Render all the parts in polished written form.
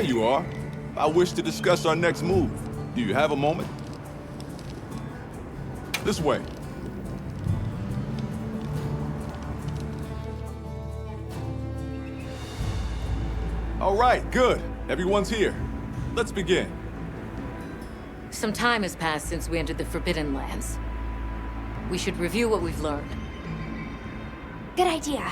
you are. I wish to discuss our next move. Do you have a moment? This way. All right, good. Everyone's here. Let's begin. Some time has passed since we entered the Forbidden Lands. We should review what we've learned. Good idea.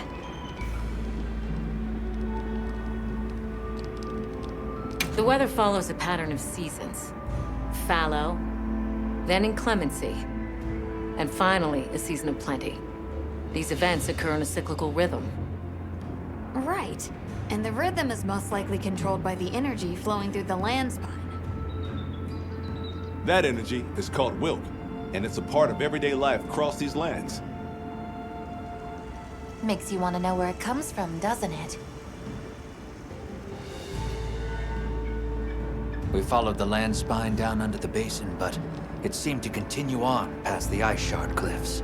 The weather follows a pattern of seasons. Fallow, then inclemency, and finally a season of plenty. These events occur in a cyclical rhythm. Right. And the rhythm is most likely controlled by the energy flowing through the land spine. That energy is called Wilk, and it's a part of everyday life across these lands. Makes you want to know where it comes from, doesn't it? We followed the land spine down under the basin, but it seemed to continue on past the ice shard cliffs.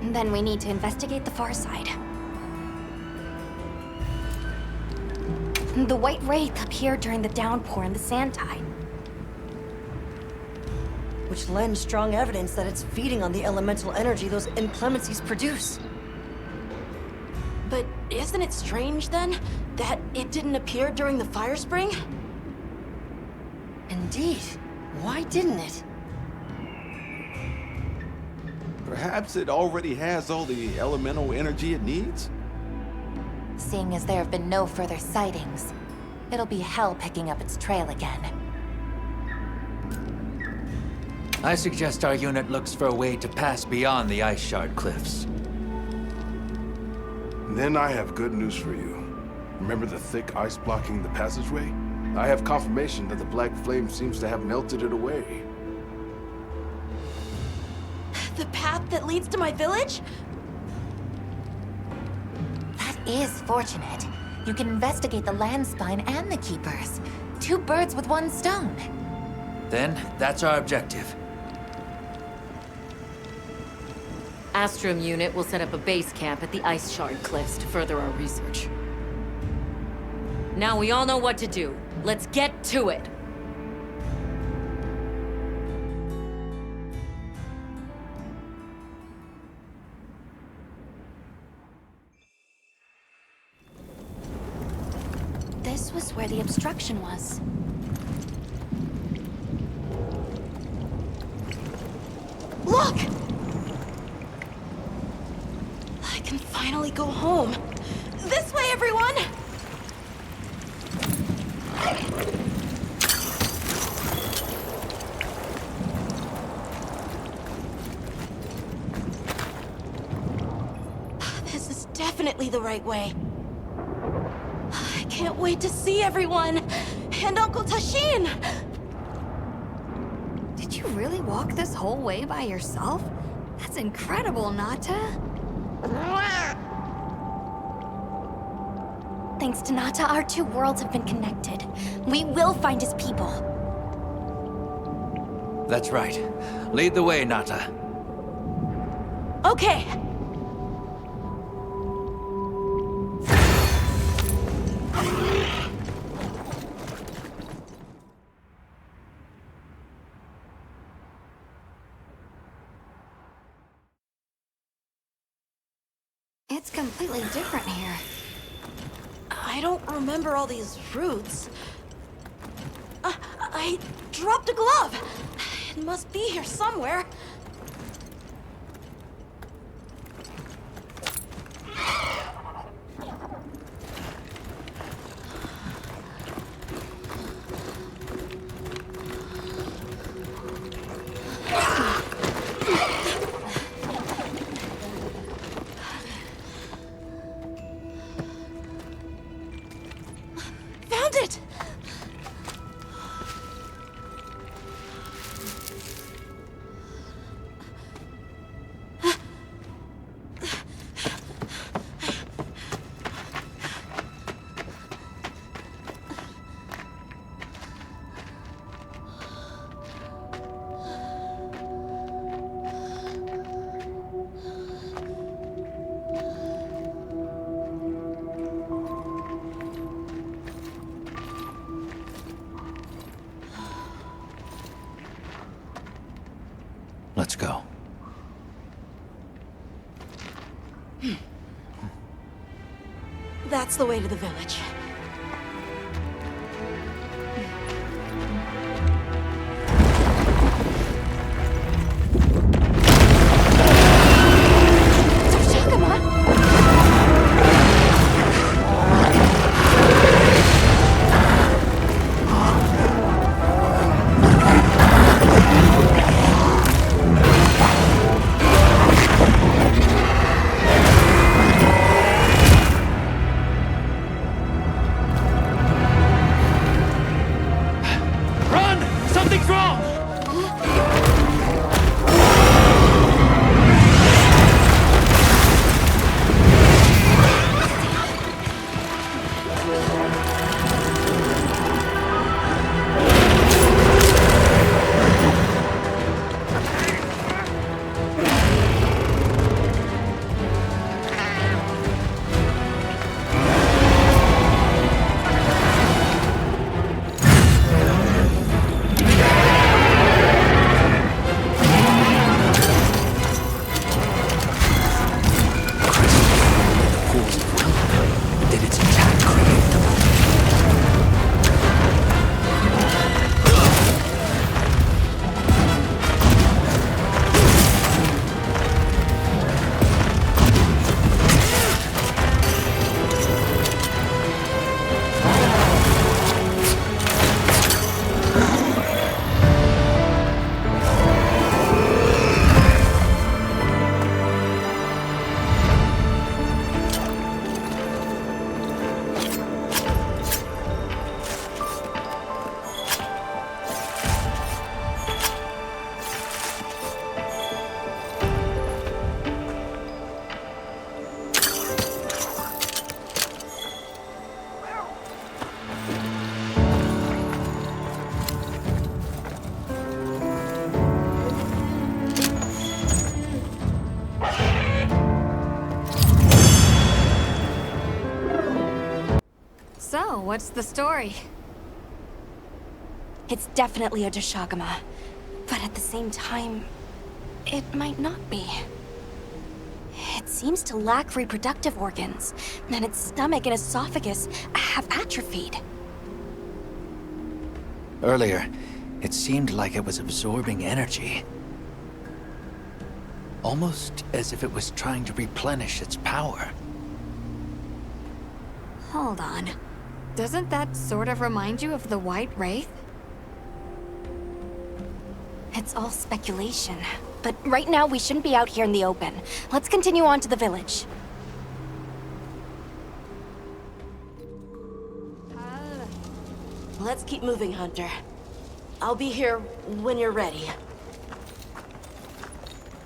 Then we need to investigate the far side. The White Wraith appeared during the downpour in the sand tide. Which lends strong evidence that it's feeding on the elemental energy those inclemencies produce. But isn't it strange, then, that it didn't appear during the fire spring? Indeed. Why didn't it? Perhaps it already has all the elemental energy it needs? Seeing as there have been no further sightings, it'll be hell picking up its trail again. I suggest our unit looks for a way to pass beyond the ice shard cliffs. Then I have good news for you. Remember the thick ice blocking the passageway? I have confirmation that the black flame seems to have melted it away. The path that leads to my village? That is fortunate. You can investigate the land spine and the keepers. 2 birds with 1 stone. Then, that's our objective. Astrum unit will set up a base camp at the Ice Shard Cliffs to further our research. Now we all know what to do. Let's get to it! This was where the obstruction was. Look! I can finally go home. This way, everyone! This is definitely the right way. I can't wait to see everyone! And Uncle Tashin! Did you really walk this whole way by yourself? That's incredible, Nata. Thanks to Nata, our 2 worlds have been connected. We will find his people. That's right. Lead the way, Nata. Okay. It's completely different here. I don't remember all these roots. I dropped a glove. It must be here somewhere. Found it! Let's go. That's the way to the village. So, what's the story? It's definitely a Doshaguma. But at the same time, it might not be. It seems to lack reproductive organs, and its stomach and esophagus have atrophied. Earlier, it seemed like it was absorbing energy. Almost as if it was trying to replenish its power. Hold on. Doesn't that sort of remind you of the White Wraith? It's all speculation. But right now, we shouldn't be out here in the open. Let's continue on to the village. Let's keep moving, Hunter. I'll be here when you're ready.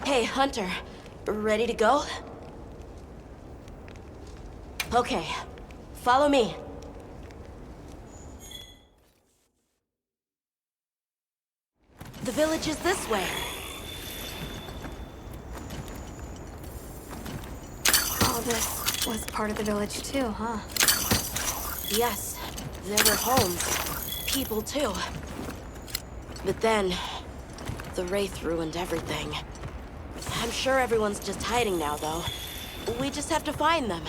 Hey, Hunter. Ready to go? Okay. Follow me. The village is this way. All this was part of the village too, huh? Yes, there were homes. People too. But then, the Wraith ruined everything. I'm sure everyone's just hiding now, though. We just have to find them.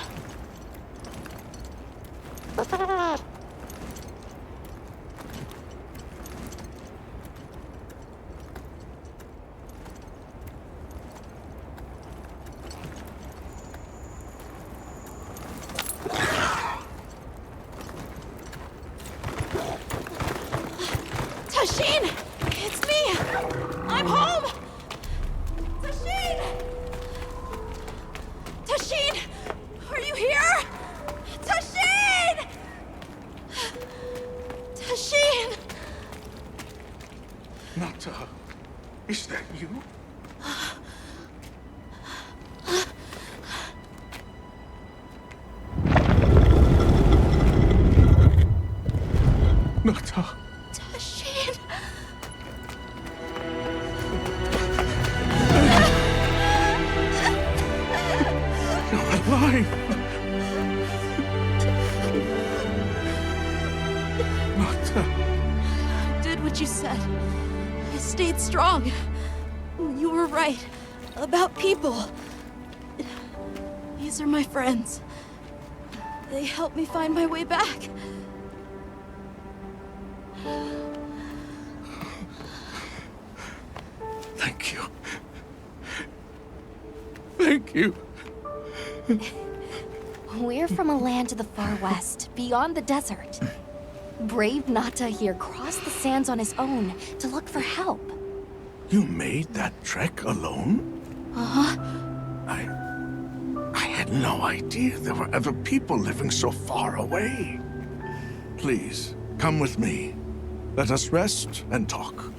Tashin! It's me! I'm home! Tashin! Tashin! Are you here? Tashin! Tashin! Nata, is that you? Nata. Tashin! You're alive! Nata. Did what you said. I stayed strong. You were right. About people. These are my friends. They helped me find my way back. Thank you. Thank you. We're from a land to the far west, beyond the desert. Brave Nata here crossed the sands on his own to look for help. You made that trek alone? Uh-huh. I had no idea there were other people living so far away. Please, come with me. Let us rest and talk.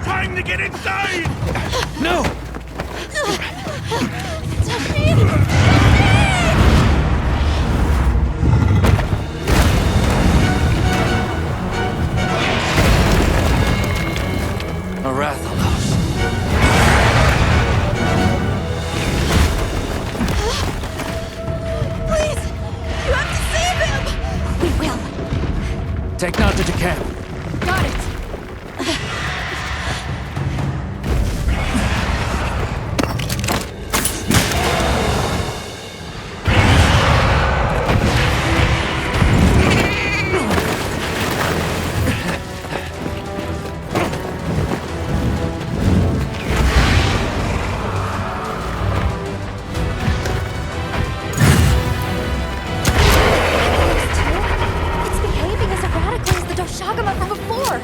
Time to get inside! No! A Rathalos. Please! You have to save him! We will. Take Nata to camp. Got it. Doshaguma from before!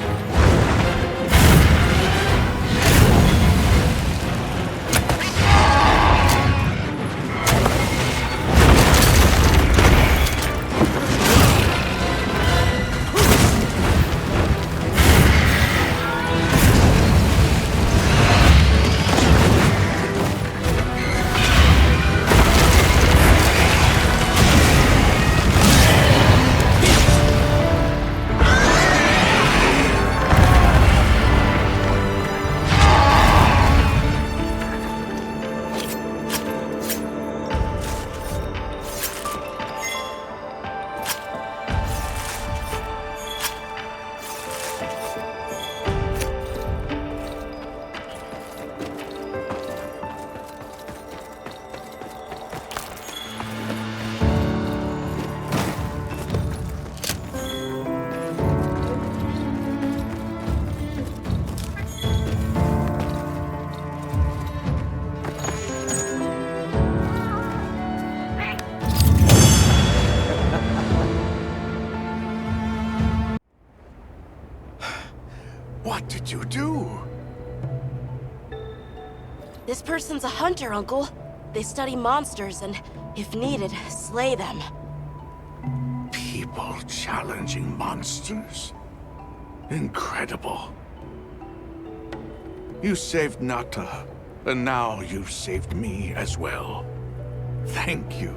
What did you do? This person's a hunter, Uncle. They study monsters and, if needed, slay them. People challenging monsters? Incredible. You saved Nata, and now you've saved me as well. Thank you.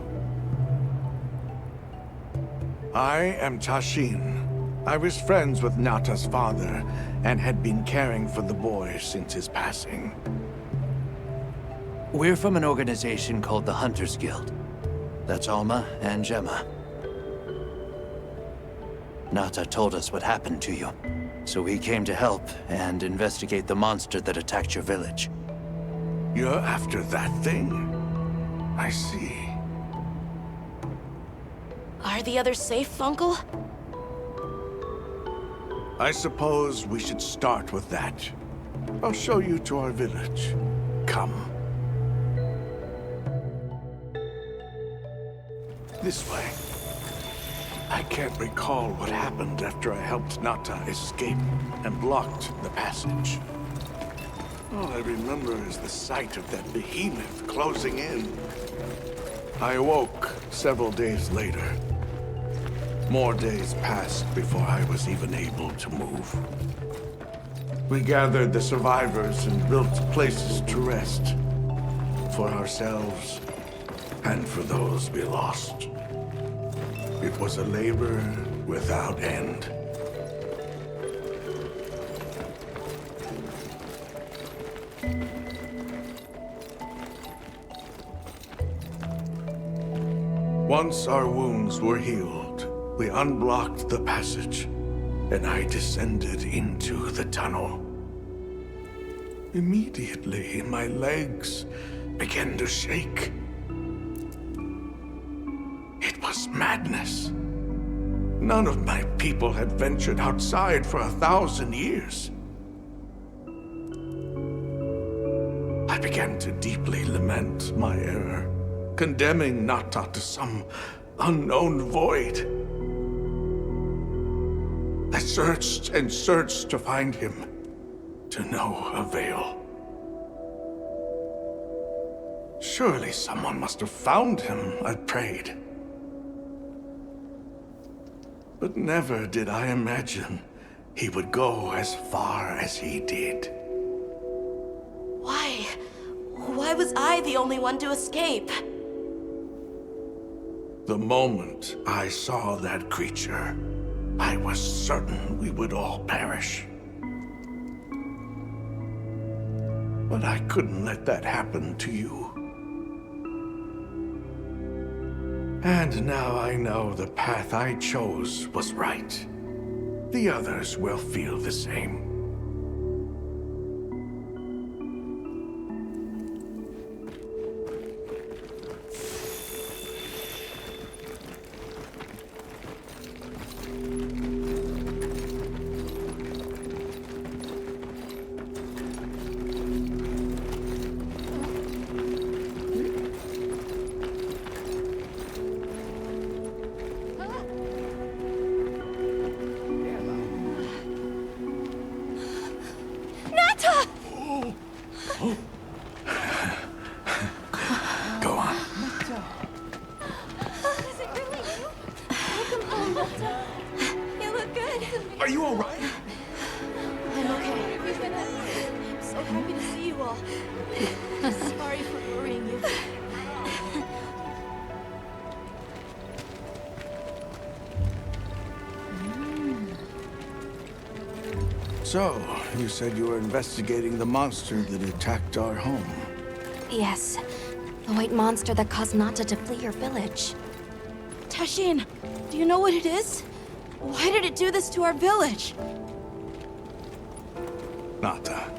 I am Tashin. I was friends with Nata's father, and had been caring for the boy since his passing. We're from an organization called the Hunters Guild. That's Alma and Gemma. Nata told us what happened to you, so we came to help and investigate the monster that attacked your village. You're after that thing? I see. Are the others safe, Uncle? I suppose we should start with that. I'll show you to our village. Come. This way. I can't recall what happened after I helped Nata escape and blocked the passage. All I remember is the sight of that behemoth closing in. I awoke several days later. More days passed before I was even able to move. We gathered the survivors and built places to rest. For ourselves, and for those we lost. It was a labor without end. Once our wounds were healed, we unblocked the passage, and I descended into the tunnel. Immediately, my legs began to shake. It was madness. None of my people had ventured outside for 1,000 years. I began to deeply lament my error, condemning Nata to some unknown void. I searched and searched to find him, to no avail. Surely someone must have found him, I prayed. But never did I imagine he would go as far as he did. Why? Why was I the only one to escape? The moment I saw that creature, I was certain we would all perish. But I couldn't let that happen to you. And now I know the path I chose was right. The others will feel the same. Go on. Is it really you? Welcome home, Nata. You look good. Are you all right? I'm okay. I'm so happy to see you all. Sorry for worrying you. So, you said you were investigating the monster that attacked our home. Yes. The white monster that caused Nata to flee your village. Tashin, do you know what it is? Why did it do this to our village? Nata.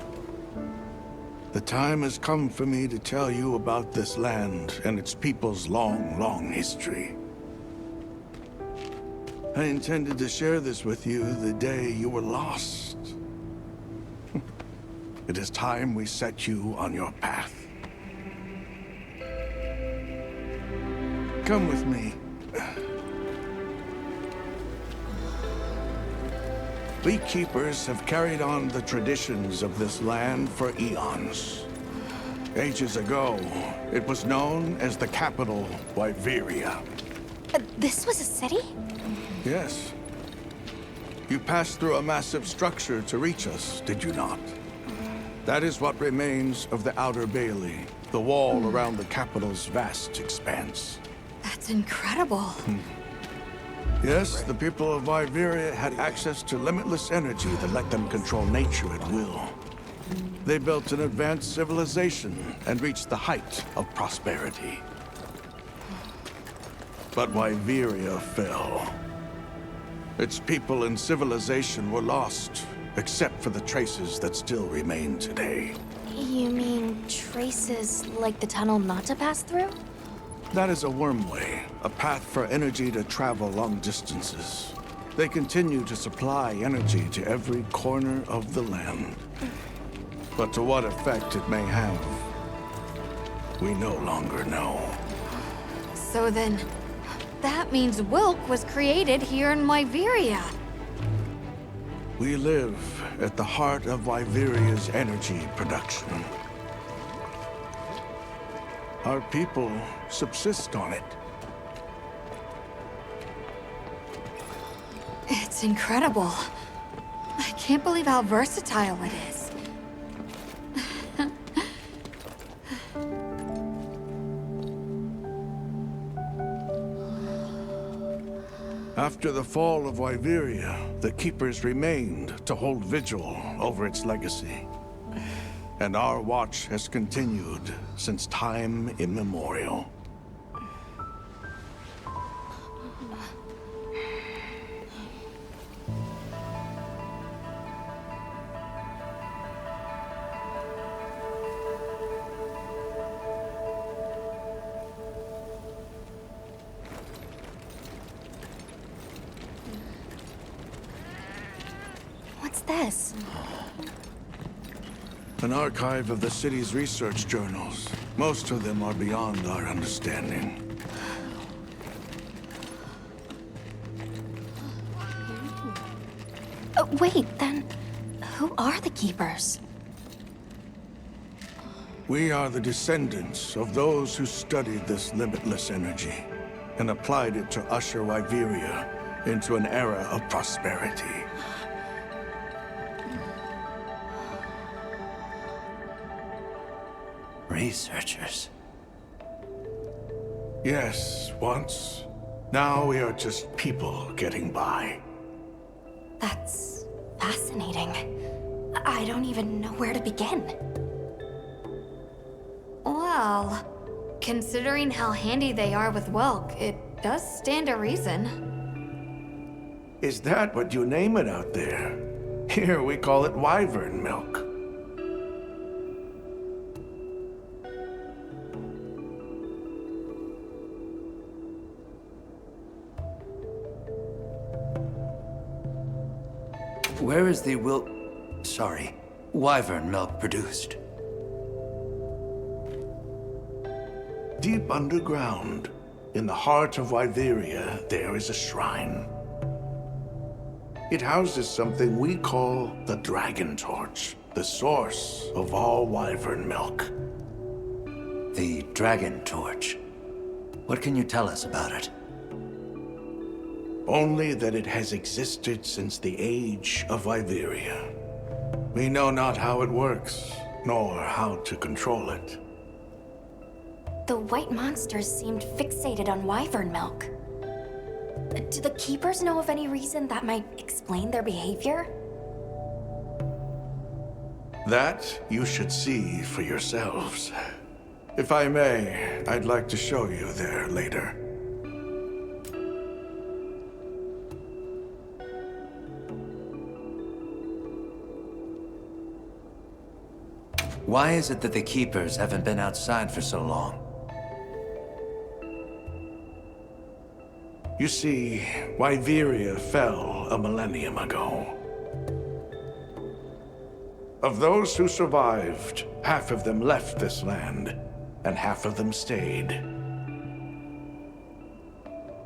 The time has come for me to tell you about this land and its people's long, long history. I intended to share this with you the day you were lost. It is time we set you on your path. Come with me. We keepers have carried on the traditions of this land for eons. Ages ago, it was known as the capital, Wyveria. This was a city? Yes. You passed through a massive structure to reach us, did you not? That is what remains of the Outer Bailey, the wall around the capital's vast expanse. That's incredible. Yes, the people of Wyveria had access to limitless energy that let them control nature at will. They built an advanced civilization and reached the height of prosperity. But Wyveria fell. Its people and civilization were lost, except for the traces that still remain today. You mean traces like the tunnel Nata passed through? That is a wormway, a path for energy to travel long distances. They continue to supply energy to every corner of the land. But to what effect it may have, we no longer know. So then, that means Wilk was created here in Wyveria. We live at the heart of Wyveria's energy production. Our people subsist on it. It's incredible. I can't believe how versatile it is. After the fall of Wyveria, the Keepers remained to hold vigil over its legacy. And our watch has continued since time immemorial. An archive of the city's research journals. Most of them are beyond our understanding. Wait, then who are the Keepers? We are the descendants of those who studied this limitless energy and applied it to usher Wyveria into an era of prosperity. Researchers. Yes, once. Now we are just people getting by. That's fascinating. I don't even know where to begin. Well, considering how handy they are with Welk, it does stand to reason. Is that what you name it out there? Here we call it wyvern milk. Where is the wyvern milk produced? Deep underground, in the heart of Wyveria, there is a shrine. It houses something we call the Dragon Torch, the source of all wyvern milk. The Dragon Torch. What can you tell us about it? Only that it has existed since the age of Wyveria. We know not how it works, nor how to control it. The white monsters seemed fixated on wyvern milk. Do the Keepers know of any reason that might explain their behavior? That you should see for yourselves. If I may, I'd like to show you there later. Why is it that the Keepers haven't been outside for so long? You see, Wyveria fell a millennium ago. Of those who survived, half of them left this land, and half of them stayed.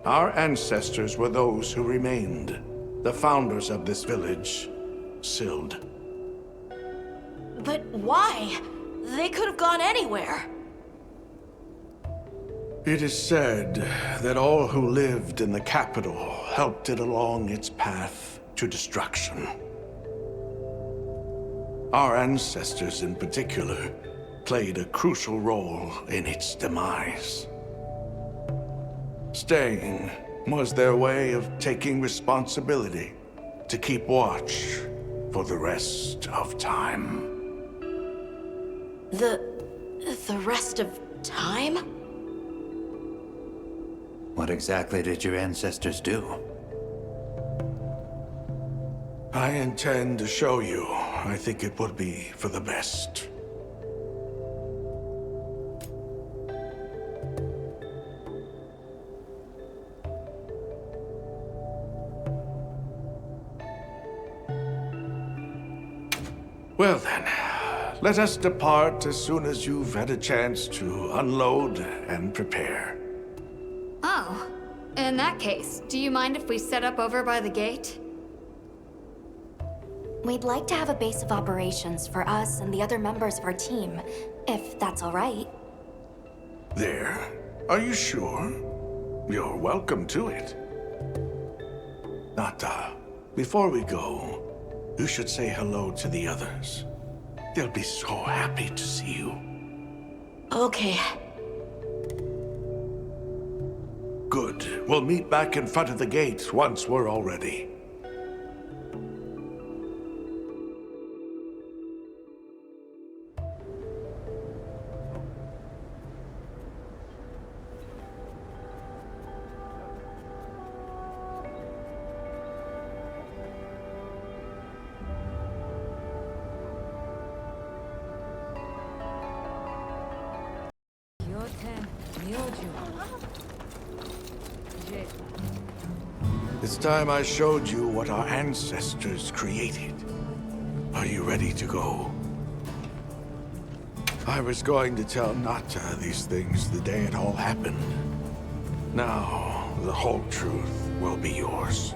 Our ancestors were those who remained, the founders of this village, Sild. But why? They could have gone anywhere. It is said that all who lived in the capital helped it along its path to destruction. Our ancestors in particular played a crucial role in its demise. Staying was their way of taking responsibility to keep watch for the rest of time. The rest of time? What exactly did your ancestors do? I intend to show you. I think it would be for the best. Well then, let us depart as soon as you've had a chance to unload and prepare. Oh, in that case, do you mind if we set up over by the gate? We'd like to have a base of operations for us and the other members of our team, if that's all right. There? Are you sure? You're welcome to it. Nata, before we go, you should say hello to the others. They'll be so happy to see you. Okay. Good. We'll meet back in front of the gate once we're all ready. It's time I showed you what our ancestors created. Are you ready to go? I was going to tell Nata these things the day it all happened. Now, the whole truth will be yours.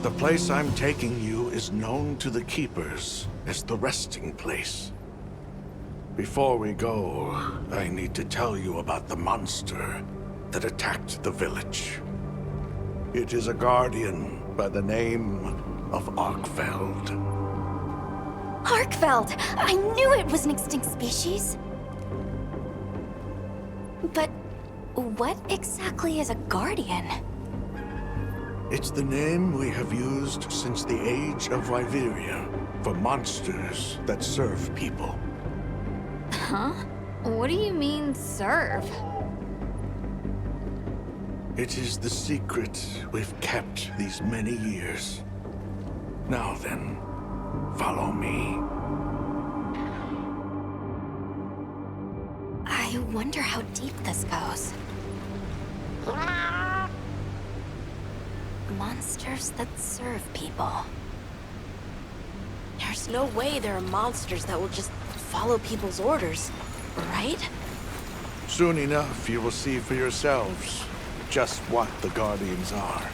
The place I'm taking you is known to the Keepers as the resting place. Before we go, I need to tell you about the monster that attacked the village. It is a guardian by the name of Arkveld. Arkveld! I knew it was an extinct species! But what exactly is a guardian? It's the name we have used since the age of Wyveria for monsters that serve people. Huh? What do you mean, serve? It is the secret we've kept these many years. Now then, follow me. I wonder how deep this goes. Monsters that serve people. There's no way there are monsters that will just follow people's orders, right? Soon enough, you will see for yourselves just what the Guardians are.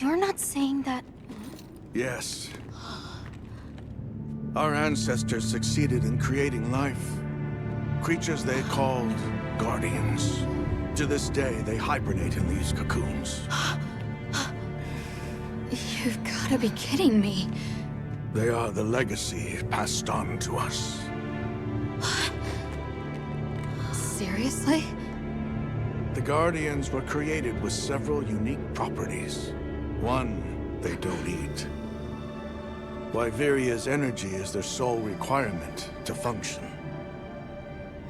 You're not saying that... Yes. Our ancestors succeeded in creating life. Creatures they called Guardians. To this day, they hibernate in these cocoons. You've gotta be kidding me. They are the legacy passed on to us. Seriously? The Guardians were created with several unique properties. One, they don't eat. Wyveria's energy is their sole requirement to function.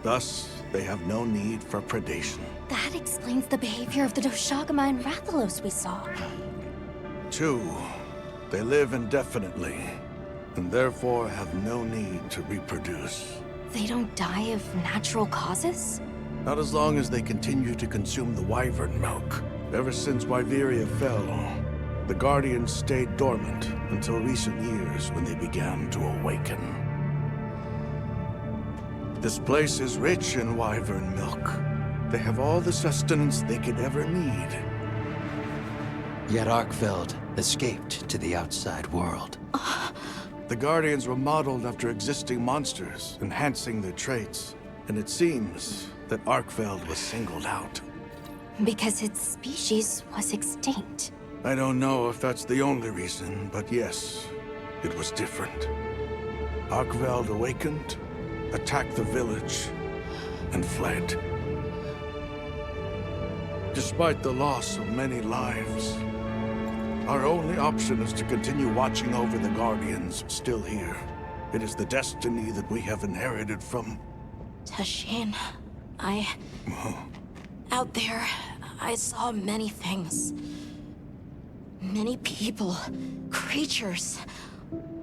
Thus, they have no need for predation. That explains the behavior of the Doshaguma and Rathalos we saw. 2, they live indefinitely, and therefore have no need to reproduce. They don't die of natural causes? Not as long as they continue to consume the wyvern milk. Ever since Wyveria fell, the Guardians stayed dormant until recent years when they began to awaken. This place is rich in wyvern milk. They have all the sustenance they could ever need. Yet Arkveld escaped to the outside world. The Guardians were modeled after existing monsters, enhancing their traits. And it seems that Arkveld was singled out. Because its species was extinct. I don't know if that's the only reason, but yes, it was different. Arkveld awakened, attacked the village, and fled. Despite the loss of many lives, our only option is to continue watching over the Guardians still here. It is the destiny that we have inherited from... Tashin, out there, I saw many things. Many people, creatures,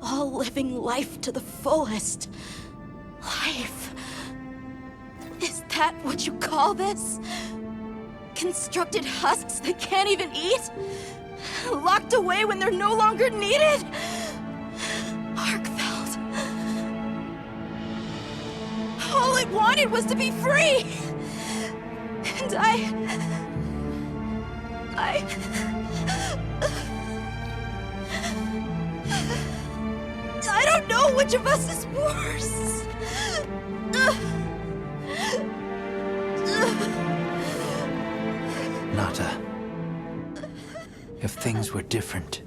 all living life to the fullest. Life. Is that what you call this? Constructed husks that can't even eat? Locked away when they're no longer needed? Arkveld. All I wanted was to be free! And I don't know which of us is worse. Nata, if things were different,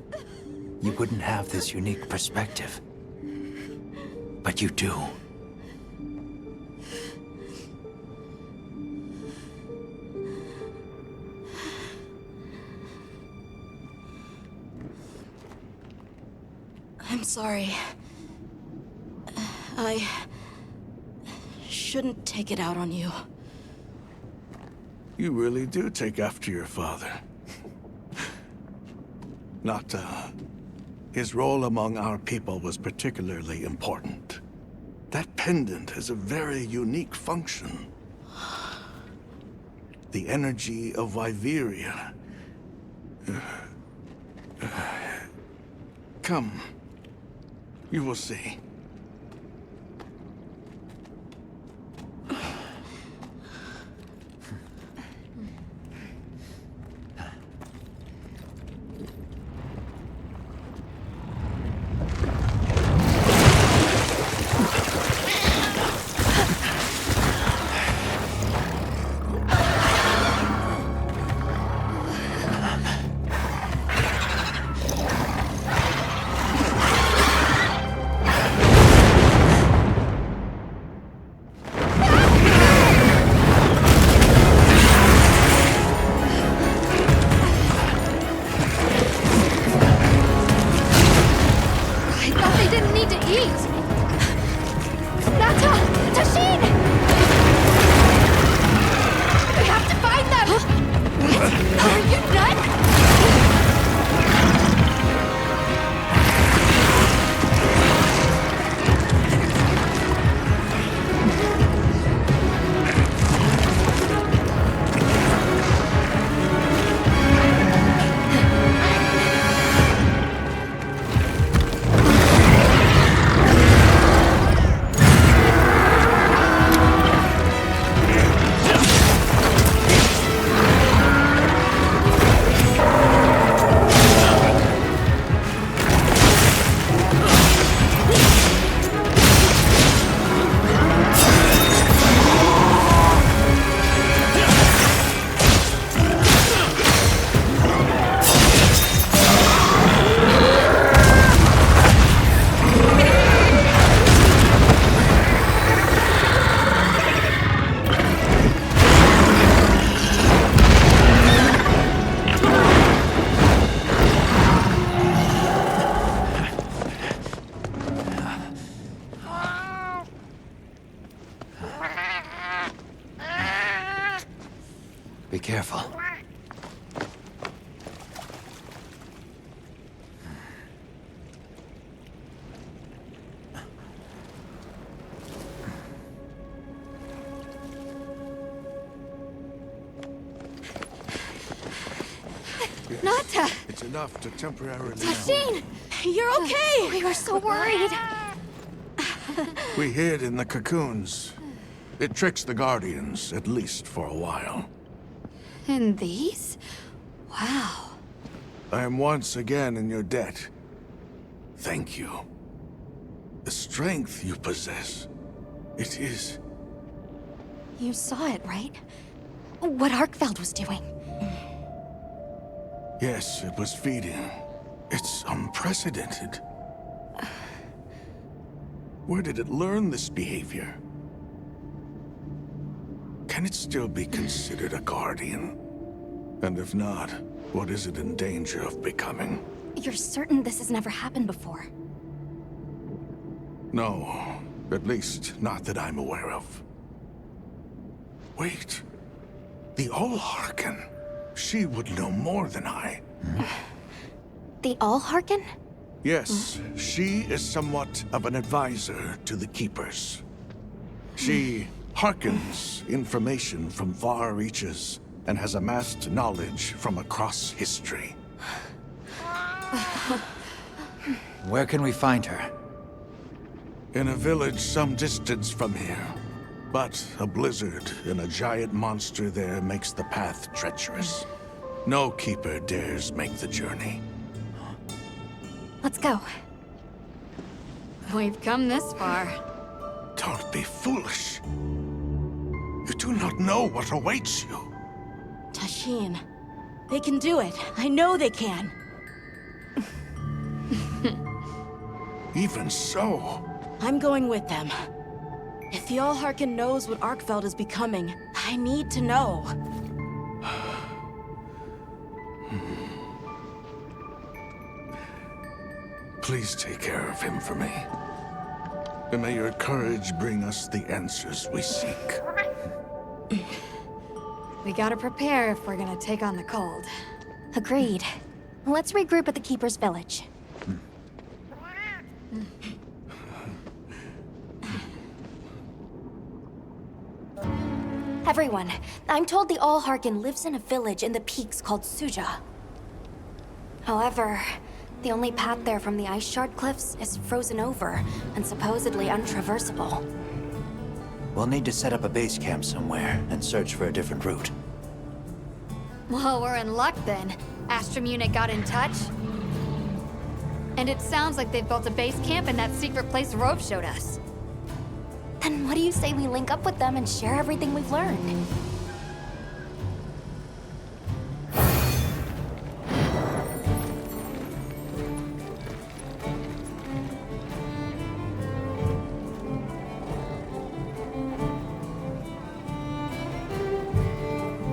you wouldn't have this unique perspective. But what you do. I'm sorry. I shouldn't take it out on you. You really do take after your father. His role among our people was particularly important. That pendant has a very unique function. The energy of Wyveria. Come. You will see. Be careful. Nata! It's enough to temporarily... Tashin! You're okay! We were so worried. We hid in the cocoons. It tricks the Guardians, at least for a while. And these? Wow. I am once again in your debt. Thank you. The strength you possess, it is... You saw it, right? What Arkveld was doing. Yes, it was feeding. It's unprecedented. Where did it learn this behavior? Can it still be considered a Guardian? And if not, what is it in danger of becoming? You're certain this has never happened before? No, at least not that I'm aware of. Wait, the All-Harken. She would know more than I. The All-Harken? Yes, she is somewhat of an advisor to the Keepers. She hearkens information from far reaches and has amassed knowledge from across history. Where can we find her? In a village some distance from here. But a blizzard and a giant monster there makes the path treacherous. No Keeper dares make the journey. Let's go. We've come this far. Don't be foolish. You do not know what awaits you. Tashin, they can do it. I know they can. Even so, I'm going with them. If the Allharkin knows what Arkveld is becoming, I need to know. Please take care of him for me. And may your courage bring us the answers we seek. We gotta prepare if we're gonna take on the cold. Agreed. Let's regroup at the Keeper's Village. Everyone, I'm told the Allharkin lives in a village in the peaks called Suja. However, the only path there from the Ice Shard Cliffs is frozen over and supposedly untraversable. We'll need to set up a base camp somewhere and search for a different route. Well, we're in luck then. Astrum unit got in touch. And it sounds like they've built a base camp in that secret place Rove showed us. Then what do you say we link up with them and share everything we've learned?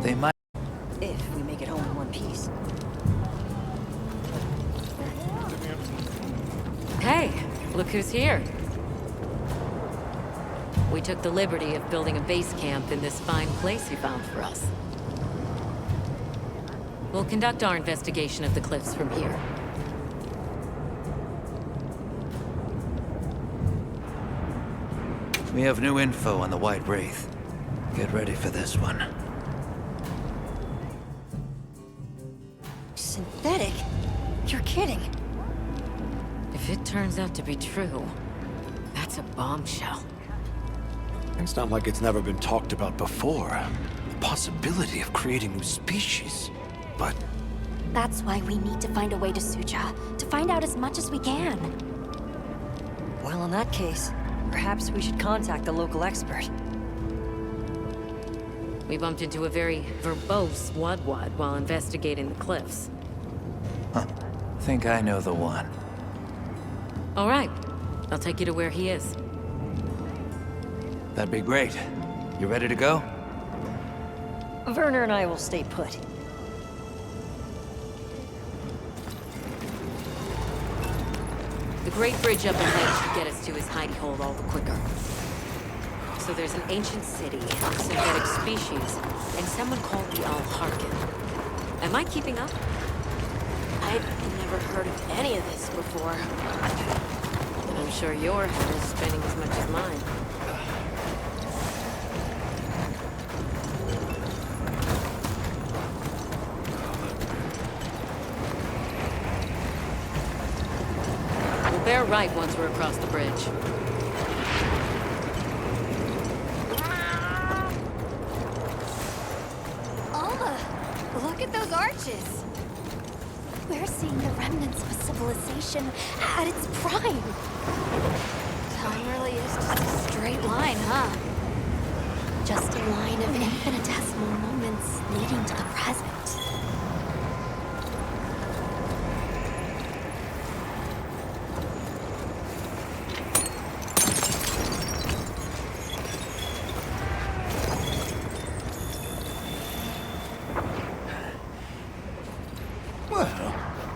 They might... If we make it home in one piece. Hey, look who's here. We took the liberty of building a base camp in this fine place you found for us. We'll conduct our investigation of the cliffs from here. We have new info on the White Wraith. Get ready for this one. Synthetic? You're kidding. If it turns out to be true, that's a bombshell. It's not like it's never been talked about before. The possibility of creating new species. But That's why we need to find a way to Suja, to find out as much as we can. Well, in that case, perhaps we should contact the local expert. We bumped into a very verbose Wadwad while investigating the cliffs. Think I know the one. All right, I'll take you to where he is. That'd be great. You ready to go? Werner and I will stay put. The Great Bridge up ahead should get us to his hidey hole all the quicker. So there's an ancient city, synthetic species, and someone called the Allharkin. Am I keeping up? I've never heard of any of this before. And I'm sure your head is spinning as much as mine. We'll bear right once we're across the bridge. Look at those arches! We're seeing the remnants of a civilization at its prime. Time really is just a straight line, huh? Just a line of infinitesimal moments leading to the present.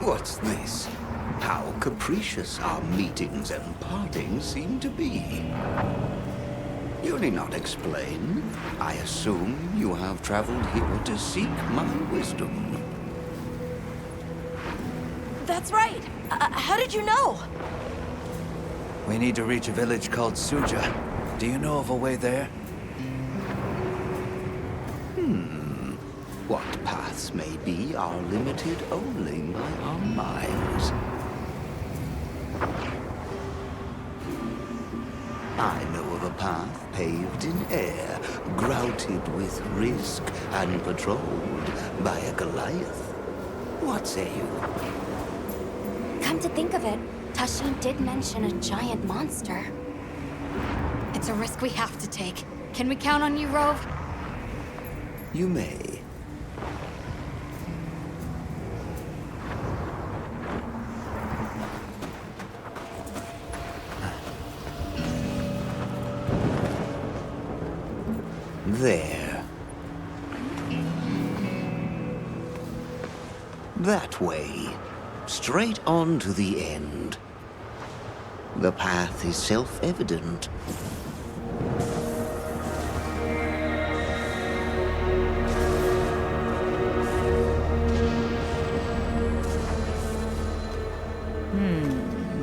What's this? How capricious our meetings and partings seem to be. You need not explain. I assume you have traveled here to seek my wisdom. That's right. How did you know? We need to reach a village called Suja. Do you know of a way there? What paths may be are limited only by our minds. I know of a path paved in air, grouted with risk and patrolled by a Goliath. What say you? Come to think of it, Tashin did mention a giant monster. It's a risk we have to take. Can we count on you, Rove? You may. There. That way. Straight on to the end. The path is self-evident.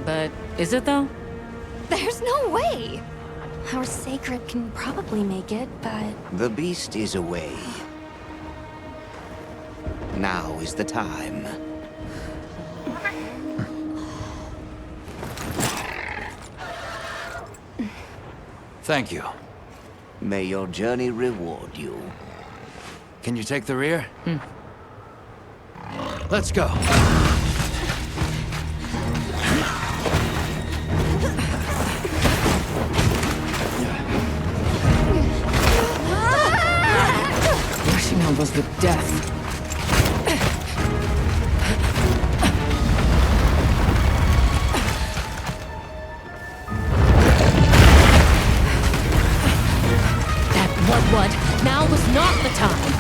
But is it though? There's no way! Our sacred can probably make it, but... The beast is away. Now is the time. Thank you. May your journey reward you. Can you take the rear? Let's go. Rushing on was with death. What? Now was not the time.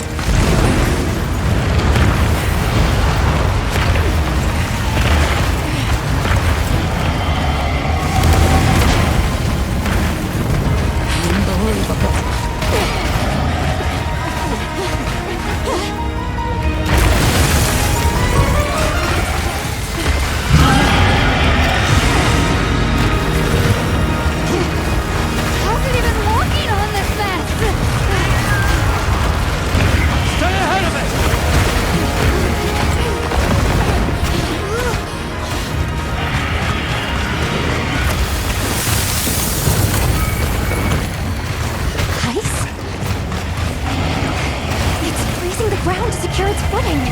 Unbelievable. How's it even working on this mess? Stay ahead of it! Ice? It's freezing the ground to secure its footing.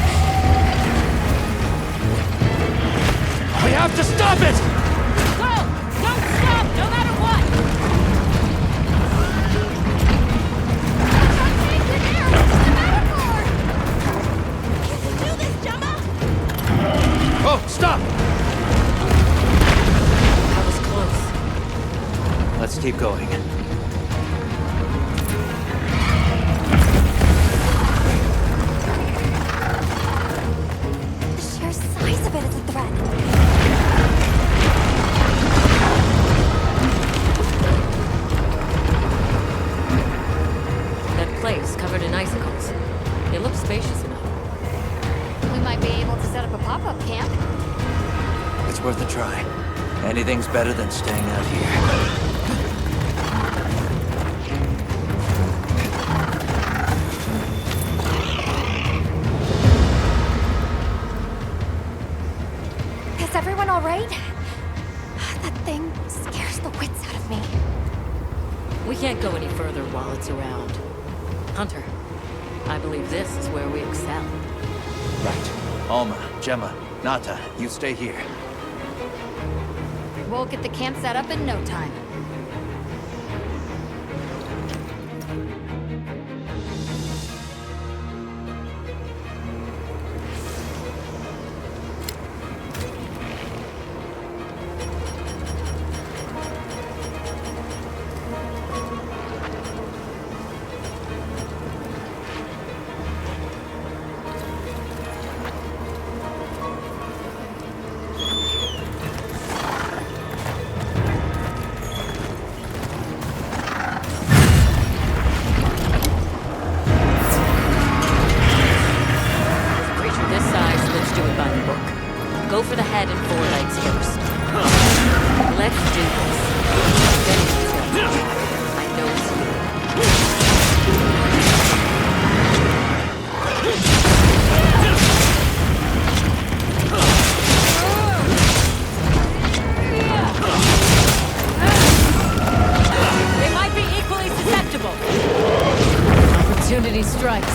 We have to stop it! Go! Don't stop, no matter what! Oh, stop! That was close. Let's keep going. The sheer size of it is a threat. That place covered in icicles. It looks spacious enough. We might be able to set up a pop-up camp. It's worth a try. Anything's better than staying out here. Is everyone all right? That thing scares the wits out of me. We can't go any further while it's around. Hunter, I believe this is where we excel. Right. Alma, Gemma, Nata, you stay here. We'll get the camp set up in no time. Go for the head and forelegs first. Let's do this. Then it's done. I know it's you. They might be equally susceptible. Opportunity strikes.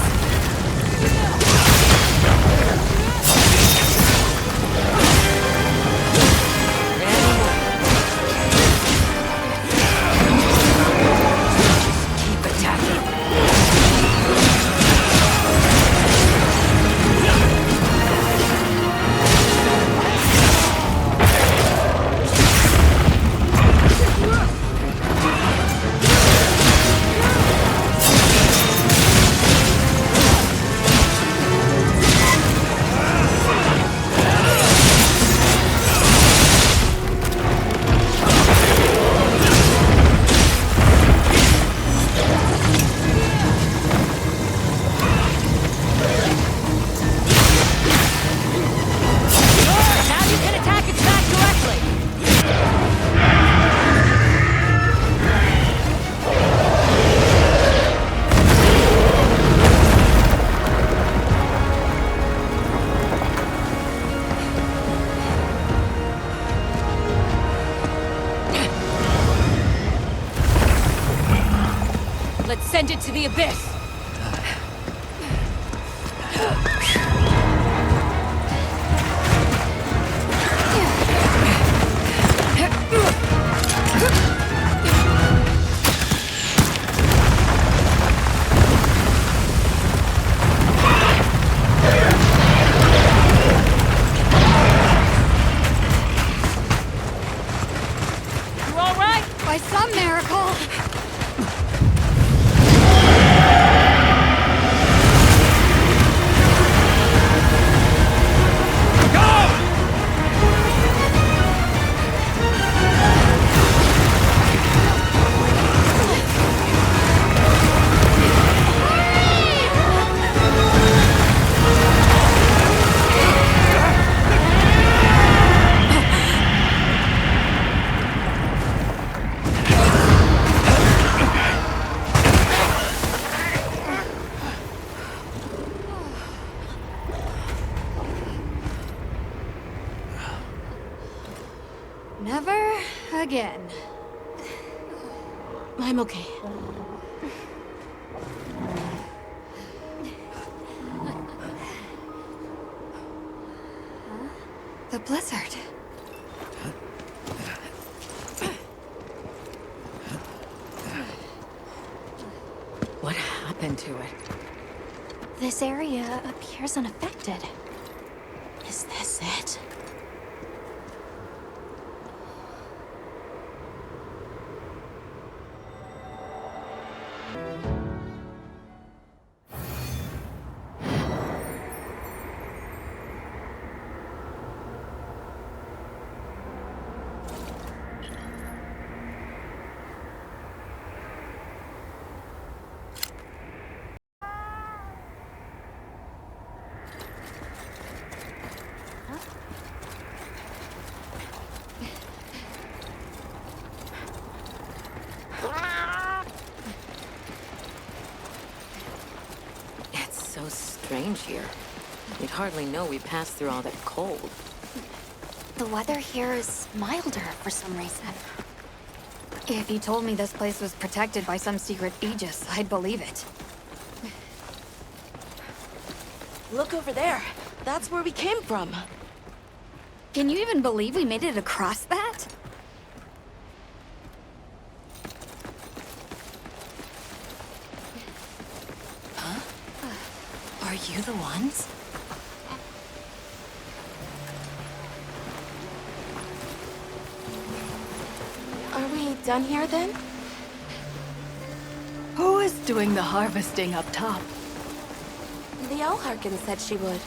Let's send it to the abyss! By some miracle! Never again. I'm okay. The blizzard. What happened to it? This area appears unaffected. Is this it? It's so strange here. You'd hardly know we passed through all that cold. The weather here is milder for some reason. If you told me this place was protected by some secret aegis, I'd believe it. Look over there. That's where we came from. Can you even believe we made it across that? Are you the ones? Are we done here then? Who is doing the harvesting up top? The Allharkin said she would.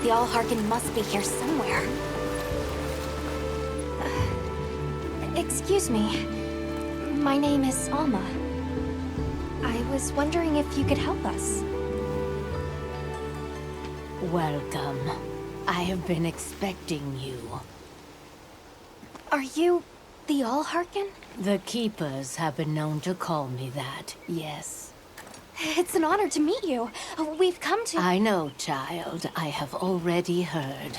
The Allharkin must be here somewhere. Excuse me. My name is Alma. I was wondering if you could help us. Welcome. I have been expecting you. Are you the Allharkin? The Keepers have been known to call me that, yes. It's an honor to meet you. We've come to... I know, child. I have already heard.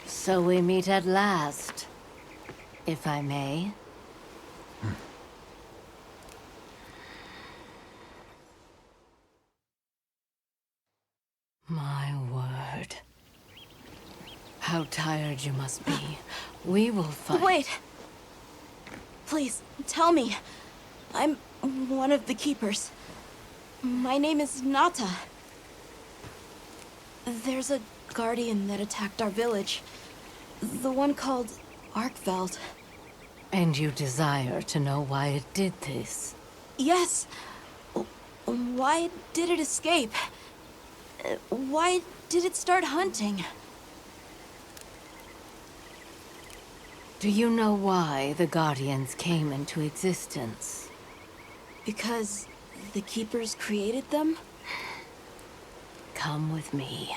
So we meet at last, if I may. My word. How tired you must be. We will fight. Wait! Please, tell me. I'm one of the Keepers. My name is Nata. There's a guardian that attacked our village. The one called Arkveld. And you desire to know why it did this? Yes. Why did it escape? Why did it start hunting? Do you know why the Guardians came into existence? Because the Keepers created them? come with me.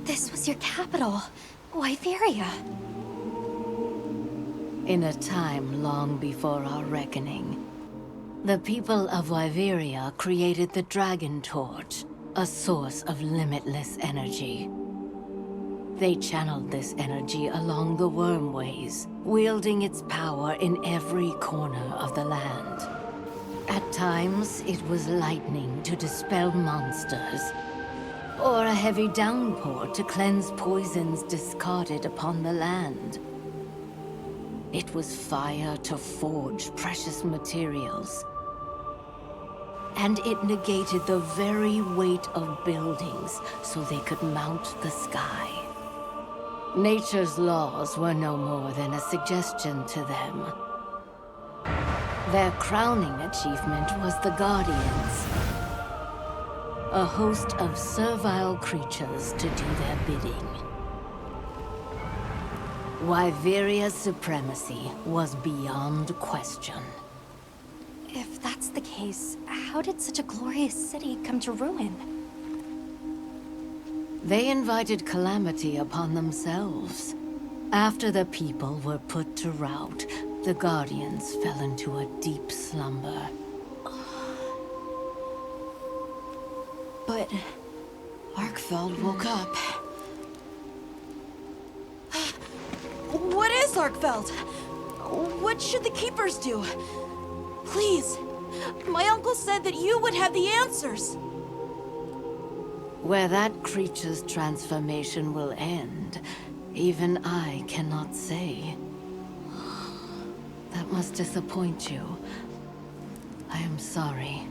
This was your capital, Wyveria. In a time long before our reckoning, the people of Wyveria created the Dragon Torch, a source of limitless energy. They channeled this energy along the wormways, wielding its power in every corner of the land. At times, it was lightning to dispel monsters, or a heavy downpour to cleanse poisons discarded upon the land. It was fire to forge precious materials. And it negated the very weight of buildings so they could mount the sky. Nature's laws were no more than a suggestion to them. Their crowning achievement was the Guardians, a host of servile creatures to do their bidding. Wyveria's supremacy was beyond question. If that's the case, how did such a glorious city come to ruin? They invited calamity upon themselves. After the people were put to rout, the Guardians fell into a deep slumber. But Arkveld woke up. What is Arkveld? What should the Keepers do? Please, my uncle said that you would have the answers. Where that creature's transformation will end, even I cannot say. That must disappoint you. I am sorry.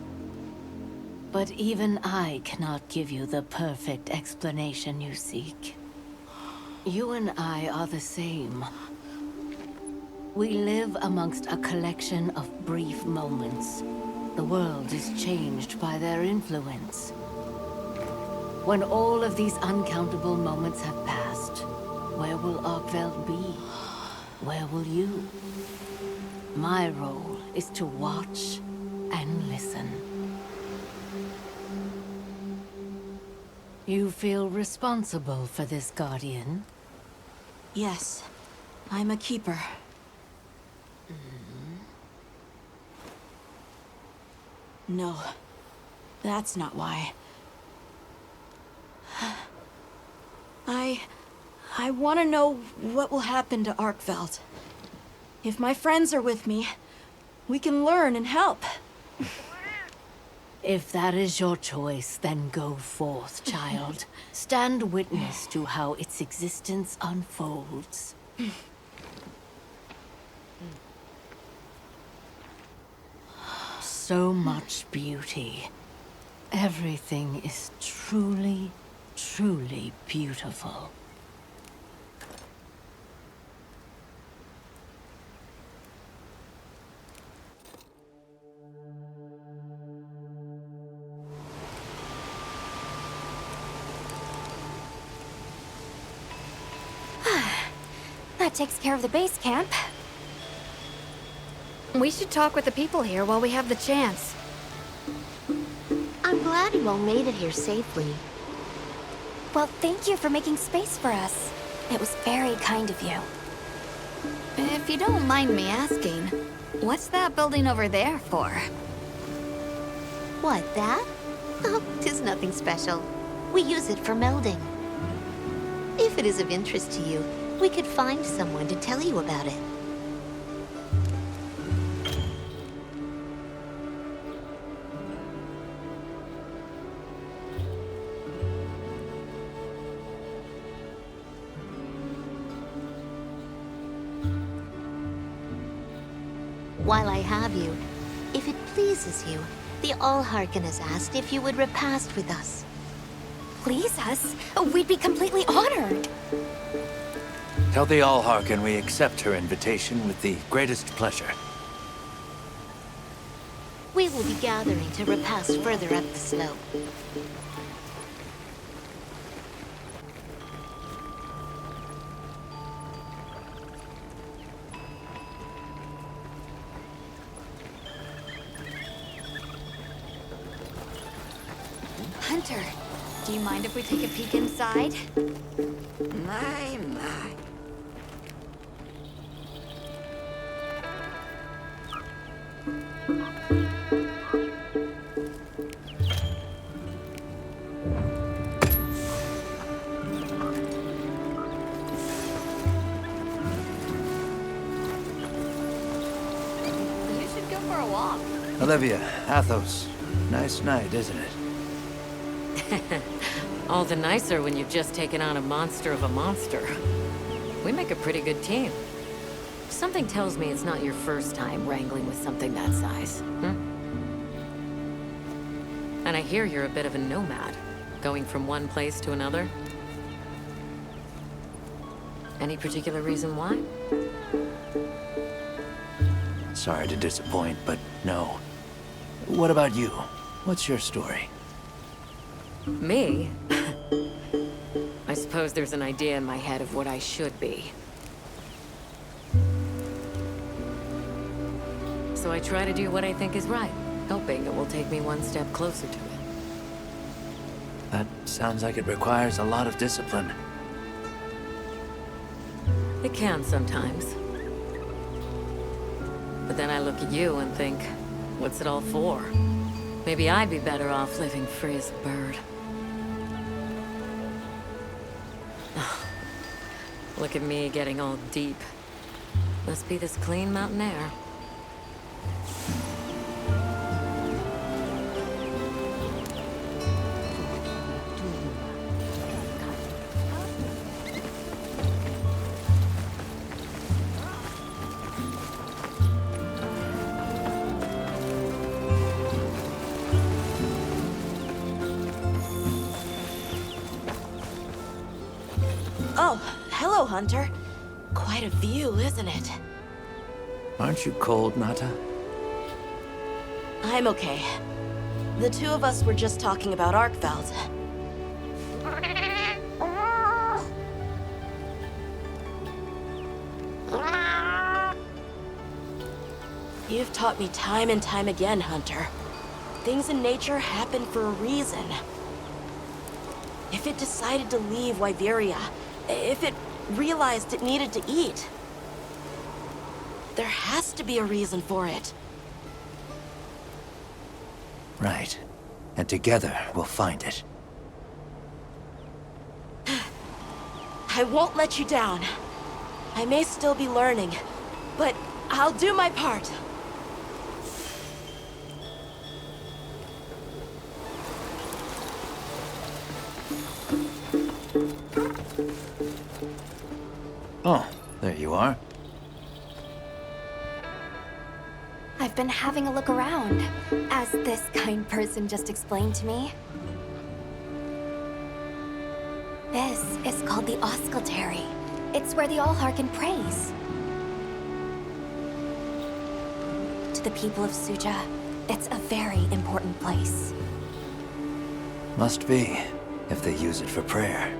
But even I cannot give you the perfect explanation you seek. You and I are the same. We live amongst a collection of brief moments. The world is changed by their influence. When all of these uncountable moments have passed, where will Arkveld be? Where will you? My role is to watch and listen. You feel responsible for this Guardian? Yes, I'm a Keeper. No, that's not why. I want to know what will happen to Arkveld. If my friends are with me, we can learn and help. If that is your choice, then go forth, child. Stand witness to how its existence unfolds. So much beauty. Everything is truly, truly beautiful. That takes care of the base camp. We should talk with the people here while we have the chance. I'm glad you all made it here safely. Well, thank you for making space for us. It was very kind of you. If you don't mind me asking, what's that building over there for? What, that? Oh, 'tis nothing special. We use it for melding. If it is of interest to you, we could find someone to tell you about it. While I have you, if it pleases you, the Allharken has asked if you would repast with us. Please us? We'd be completely honored. Tell the Allharken we accept her invitation with the greatest pleasure. We will be gathering to repass further up the slope. Hunter, do you mind if we take a peek inside? My. You should go for a walk. Olivia, Athos. Nice night, isn't it? All the nicer when you've just taken on a monster of a monster. We make a pretty good team. Something tells me it's not your first time wrangling with something that size. And I hear you're a bit of a nomad, going from one place to another. Any particular reason why? Sorry to disappoint, but no. What about you? What's your story? Me? I suppose there's an idea in my head of what I should be. So I try to do what I think is right, hoping it will take me one step closer to it. That sounds like it requires a lot of discipline. It can sometimes. But then I look at you and think, what's it all for? Maybe I'd be better off living free as a bird. Look at me getting all deep. Must be this clean mountain air. Oh, hello, Hunter. Quite a view, isn't it? Aren't you cold, Nata? I'm okay. The two of us were just talking about Arkveld. You've taught me time and time again, Hunter. Things in nature happen for a reason. If it decided to leave Wyveria, if it realized it needed to eat, there has to be a reason for it. Right. And together, we'll find it. I won't let you down. I may still be learning, but I'll do my part. Oh, there you are. I've been having a look around, as this kind person just explained to me. This is called the Oscultary. It's where the Allharkin prays. To the people of Suja, it's a very important place. Must be, if they use it for prayer.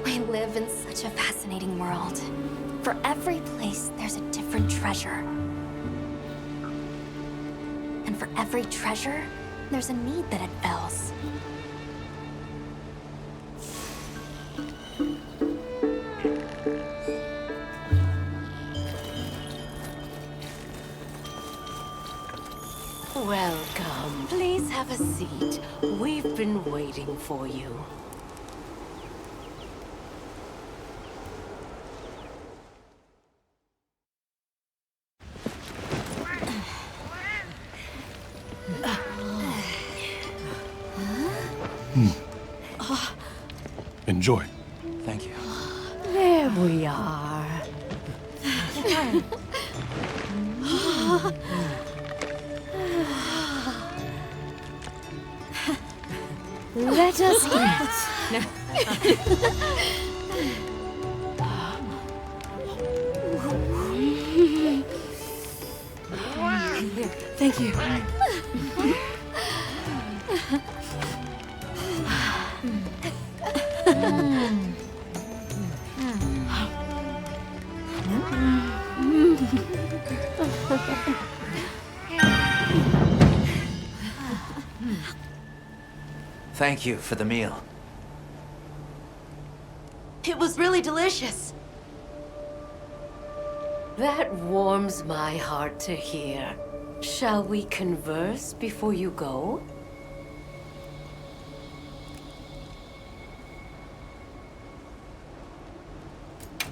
We live in such a fascinating world. For every place, there's a different treasure. And for every treasure, there's a need that it fills. Welcome. Please have a seat. We've been waiting for you. Enjoy. Thank you. There we are. Let us eat. Here, thank you. Thank you for the meal. It was really delicious. That warms my heart to hear. Shall we converse before you go?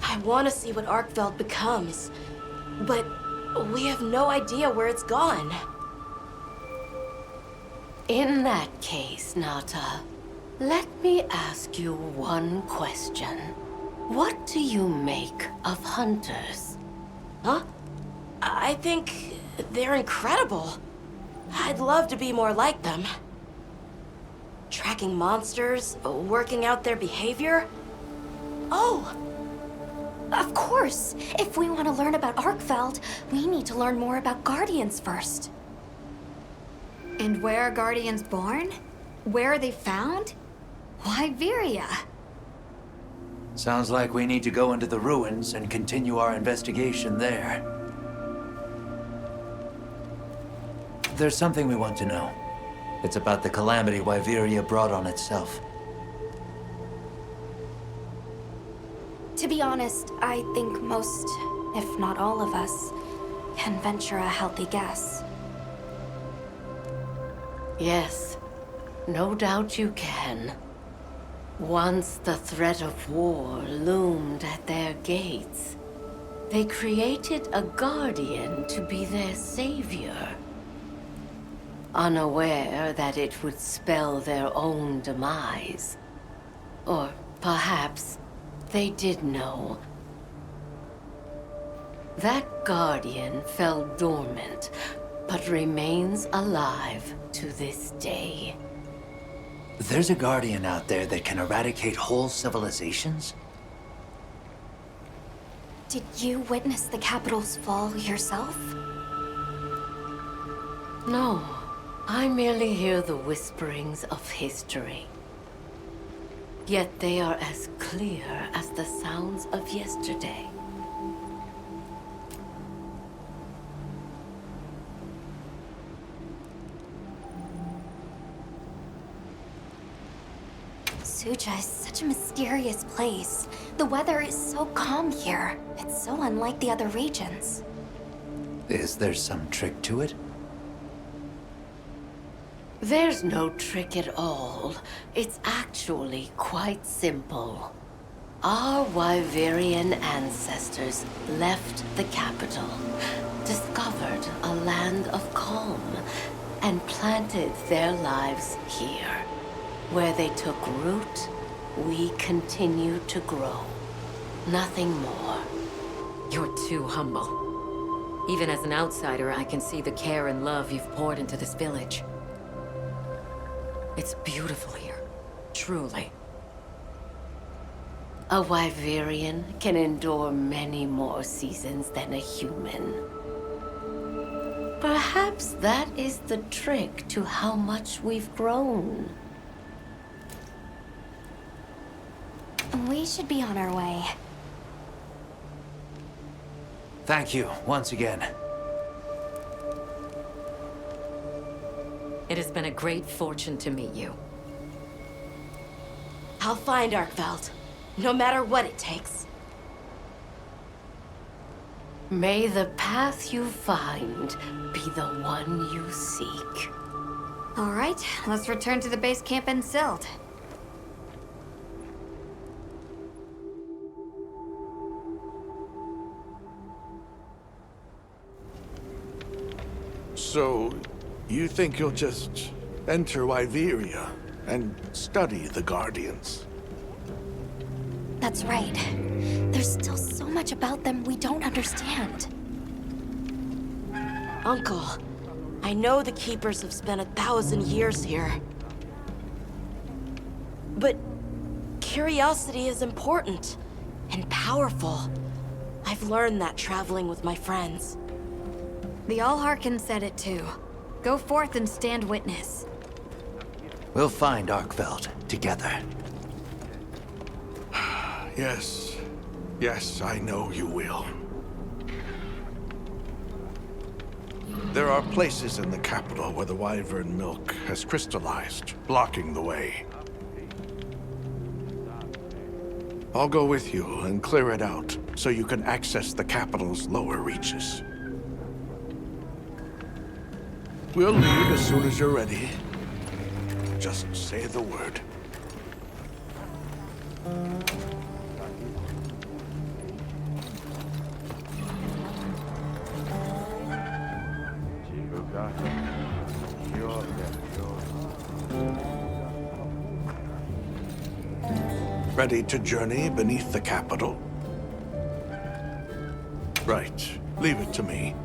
I want to see what Arkveld becomes, but we have no idea where it's gone. In that case, Nata, let me ask you one question. What do you make of hunters? Huh? I think they're incredible. I'd love to be more like them. Tracking monsters, working out their behavior. Oh! Of course! If we want to learn about Arkveld, we need to learn more about Guardians first. And where are Guardians born? Where are they found? Wyveria. Sounds like we need to go into the ruins and continue our investigation there. There's something we want to know. It's about the calamity Wyveria brought on itself. To be honest, I think most, if not all of us, can venture a healthy guess. Yes, no doubt you can. Once the threat of war loomed at their gates, they created a guardian to be their savior. Unaware that it would spell their own demise. Or perhaps they did know. That guardian fell dormant, but remains alive to this day. There's a guardian out there that can eradicate whole civilizations? Did you witness the capital's fall yourself? No, I merely hear the whisperings of history. Yet they are as clear as the sounds of yesterday. Suja is such a mysterious place. The weather is so calm here. It's so unlike the other regions. Is there some trick to it? There's no trick at all. It's actually quite simple. Our Wyverian ancestors left the capital, discovered a land of calm, and planted their lives here. Where they took root, we continue to grow. Nothing more. You're too humble. Even as an outsider, I can see the care and love you've poured into this village. It's beautiful here. Truly. A Wyverian can endure many more seasons than a human. Perhaps that is the trick to how much we've grown. We should be on our way. Thank you, once again. It has been a great fortune to meet you. I'll find Arkveld, no matter what it takes. May the path you find be the one you seek. All right, let's return to the base camp in Silt. So, you think you'll just enter Wyveria and study the Guardians? That's right. There's still so much about them we don't understand. Uncle, I know the Keepers have spent 1,000 years here. But curiosity is important and powerful. I've learned that traveling with my friends. The Allharkin said it too. Go forth and stand witness. We'll find Arkveld together. Yes. Yes, I know you will. There are places in the capital where the wyvern milk has crystallized, blocking the way. I'll go with you and clear it out, so you can access the capital's lower reaches. We'll leave as soon as you're ready. Just say the word. Ready to journey beneath the capital? Right. Leave it to me.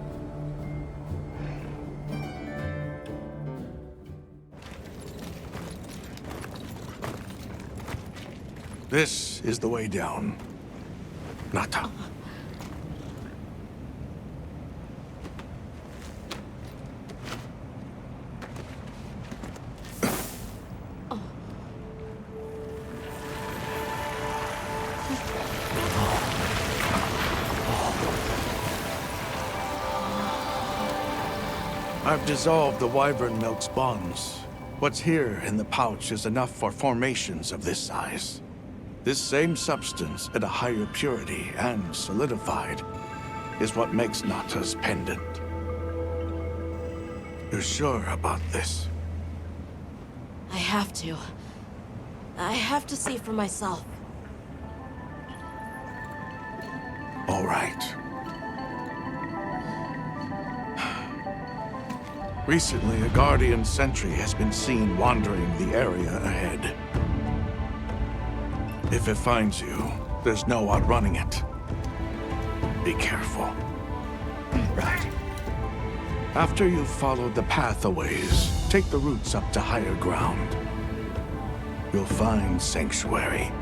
This is the way down. Nata. I've dissolved the wyvern milk's bonds. What's here in the pouch is enough for formations of this size. This same substance at a higher purity and solidified is what makes Nata's pendant. You're sure about this? I have to. I have to see for myself. All right. Recently, a Guardian sentry has been seen wandering the area ahead. If it finds you, there's no outrunning it. Be careful. Right. After you've followed the path a ways, take the routes up to higher ground. You'll find sanctuary.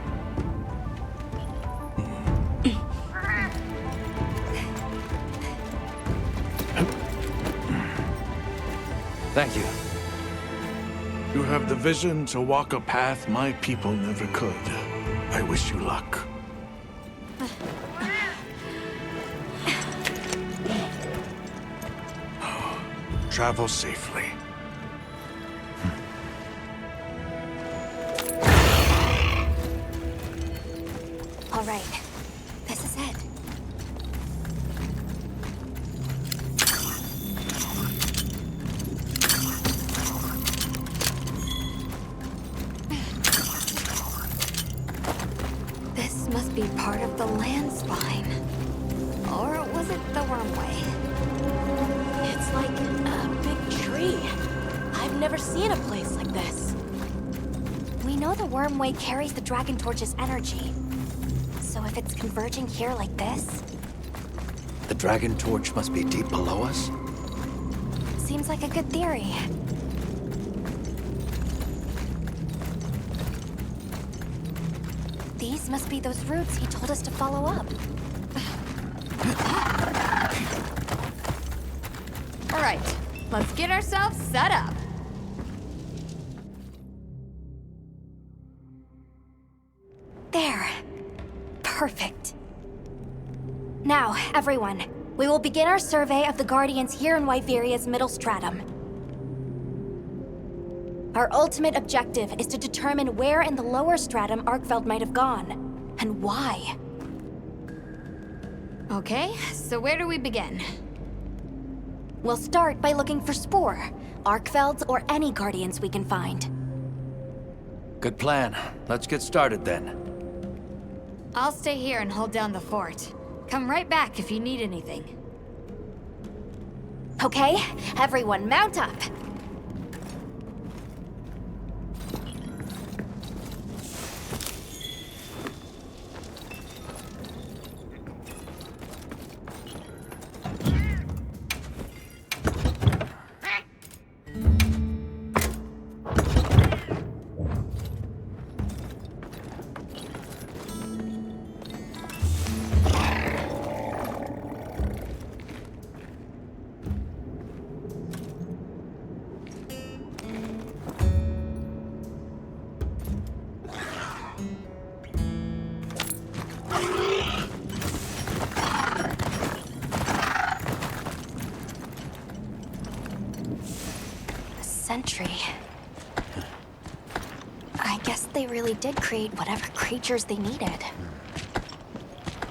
Thank you. You have the vision to walk a path my people never could. I wish you luck. Travel safely. All right. This is it. This must be part of the land spine. Or was it the wormway? It's like a big tree. I've never seen a place like this. We know the wormway carries the Dragon Torch's energy. So if it's converging here like this, The Dragon Torch must be deep below us? seems like a good theory. These must be those routes he told us to follow up. All right, let's get ourselves set up. There. Perfect. Now, everyone, we will begin our survey of the Guardians here in Wyveria's middle stratum. Our ultimate objective is to determine where in the lower stratum Arkveld might have gone, and why. Okay, so where do we begin? We'll start by looking for Spore, Arkveld's, or any Guardians we can find. Good plan. Let's get started then. I'll stay here and hold down the fort. Come right back if you need anything. Okay, everyone mount up. sentry. I guess they really did create whatever creatures they needed.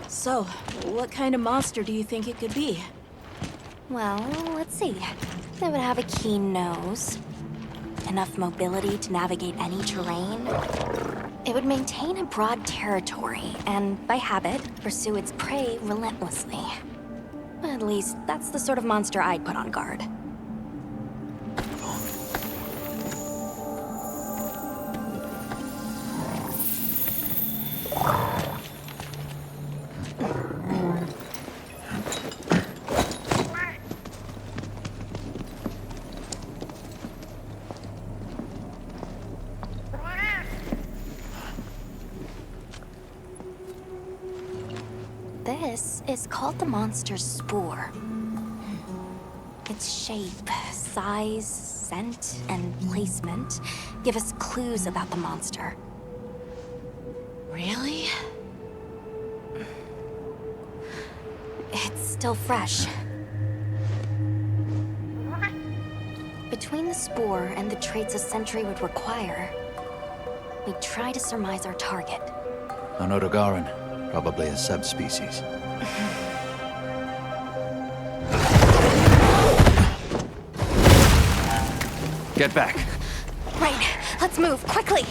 So, what kind of monster do you think it could be? Well, let's see. They would have a keen nose, enough mobility to navigate any terrain. It would maintain a broad territory, and by habit, pursue its prey relentlessly. At least, that's the sort of monster I'd put on guard. This is called the monster's spoor. Its shape, size, scent, and placement give us clues about the monster. Really? It's still fresh. Between the spoor and the traits a sentry would require, we try to surmise our target. An Odogaron, probably a subspecies. Get back. Right, let's move, quickly!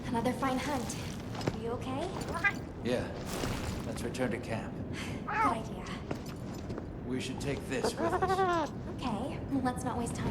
Another fine hunt. Are you okay? Yeah. Let's return to camp. Good idea. We should take this with us. Okay, let's not waste time.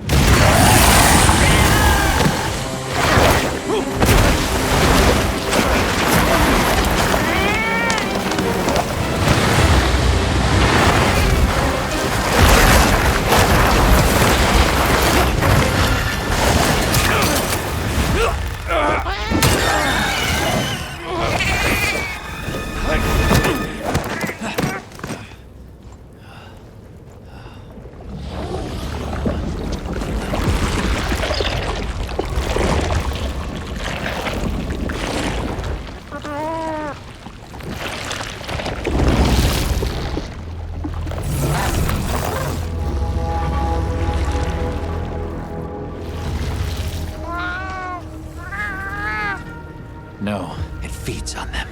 feeds on them.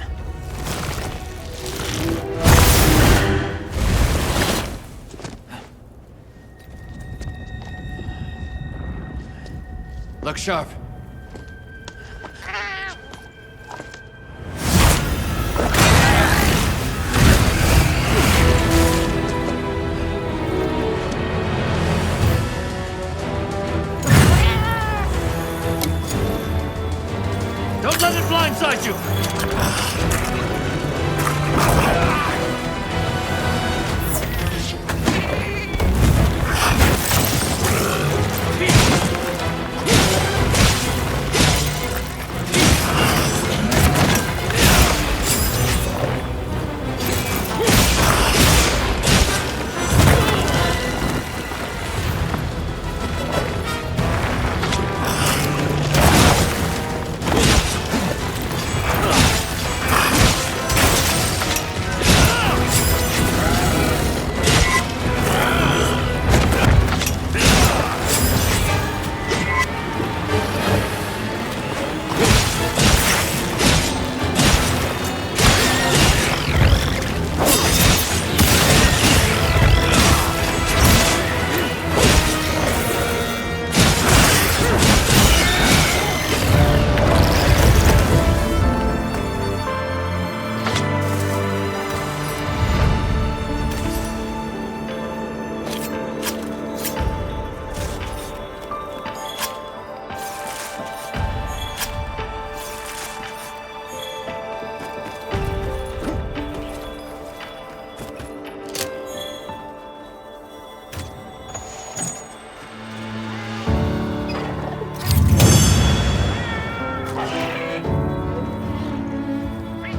Look sharp. Don't let it blindside you!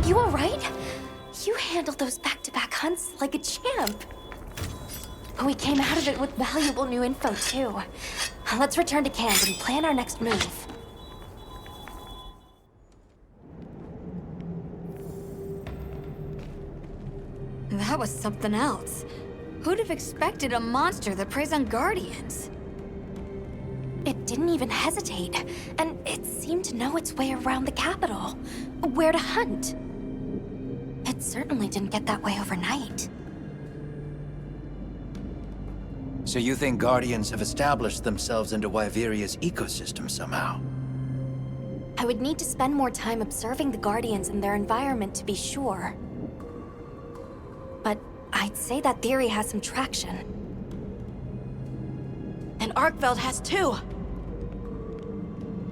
You alright? You handled those back-to-back hunts like a champ. We came out of it with valuable new info, too. Let's return to camp and plan our next move. That was something else. Who'd have expected a monster that preys on guardians? It didn't even hesitate, and it seemed to know its way around the capital. Where to hunt. It certainly didn't get that way overnight. So you think Guardians have established themselves into Wyveria's ecosystem somehow? I would need to spend more time observing the Guardians and their environment to be sure. But I'd say that theory has some traction. And Arkveld has too!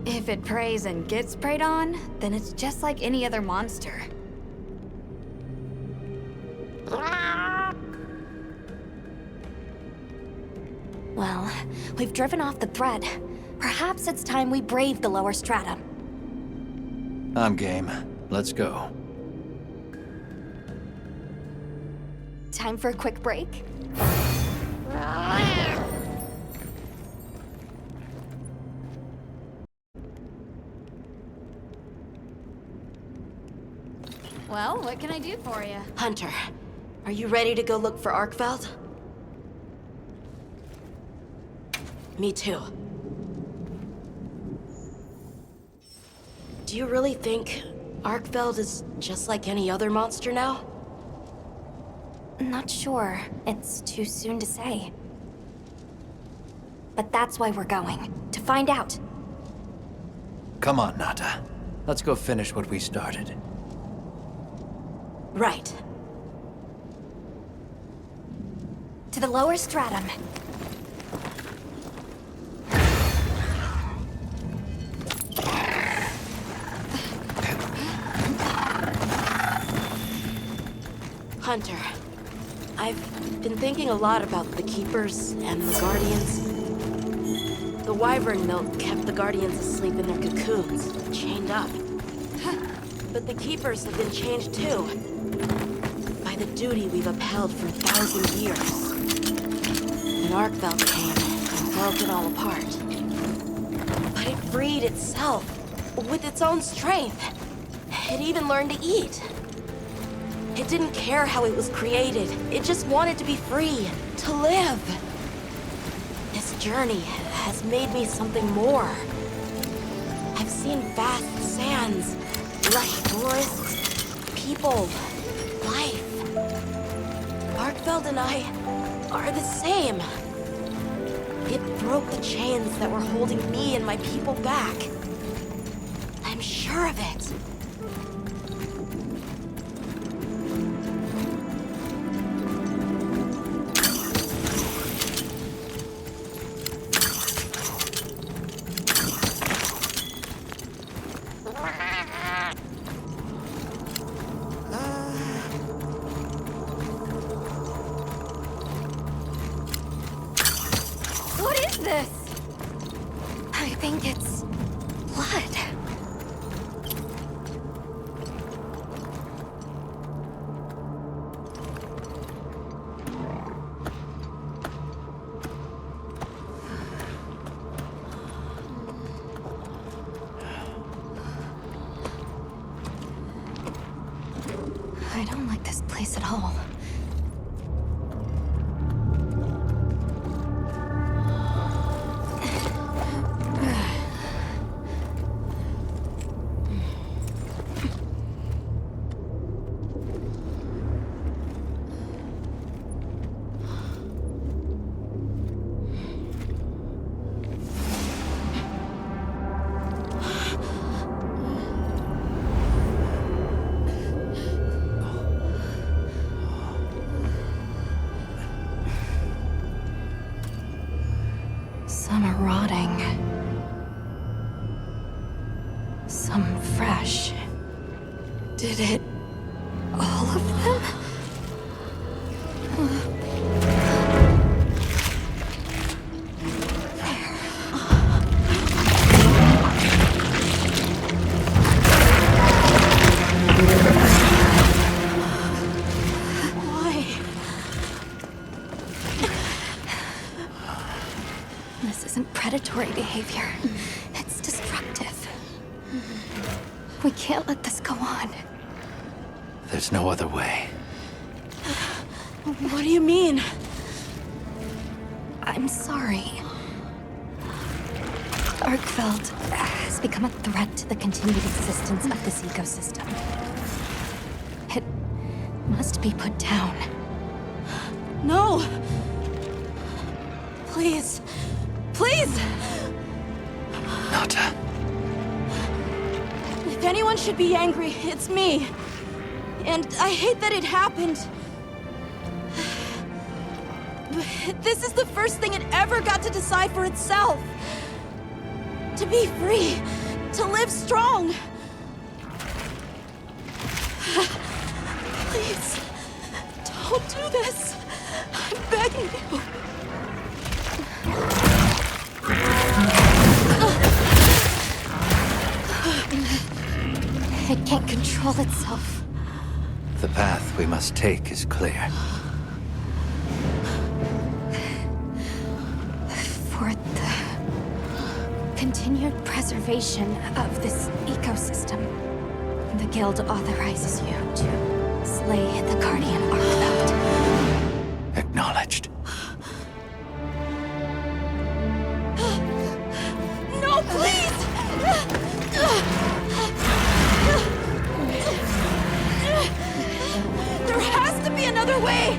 If it preys and gets preyed on, then it's just like any other monster. Well, we've driven off the threat. Perhaps it's time we brave the lower stratum. I'm game. Let's go. Time for a quick break? Well, what can I do for you? Hunter, are you ready to go look for Arkveld? Me too. Do you really think Arkveld is just like any other monster now? Not sure. It's too soon to say. But that's why we're going. To find out. Come on, Nata. Let's go finish what we started. Right. To the lower stratum. Hunter, I've been thinking a lot about the Keepers and the Guardians. The wyvern milk kept the Guardians asleep in their cocoons, chained up. But the Keepers have been changed too. By the duty we've upheld for 1,000 years. When Arkveld came and broke it all apart. But it freed itself, with its own strength. It even learned to eat. It didn't care how it was created. It just wanted to be free, to live. This journey has made me something more. I've seen vast sands, lush forests, people, life. Arkveld and I are the same. It broke the chains that were holding me and my people back. I'm sure of it. What is this? I think it's blood. I don't like this place at all. Some are rotting. Some fresh. Did it... all of them? Why? This isn't predatory behavior. It's destructive. We can't let this go on. There's no other way. What do you mean? I'm sorry. Arkveld has become a threat to the continued existence of this ecosystem. It must be put down. No! Please. Please! Nata. If anyone should be angry, it's me. And I hate that it happened. But this is the first thing it ever got to decide for itself. To be free. To live strong. Please. Don't do this. I'm begging you. It can't control itself. The path we must take is clear. For the continued preservation of this ecosystem, the Guild authorizes you to slay the Guardian Arkveld. Acknowledged. No, please! There has to be another way!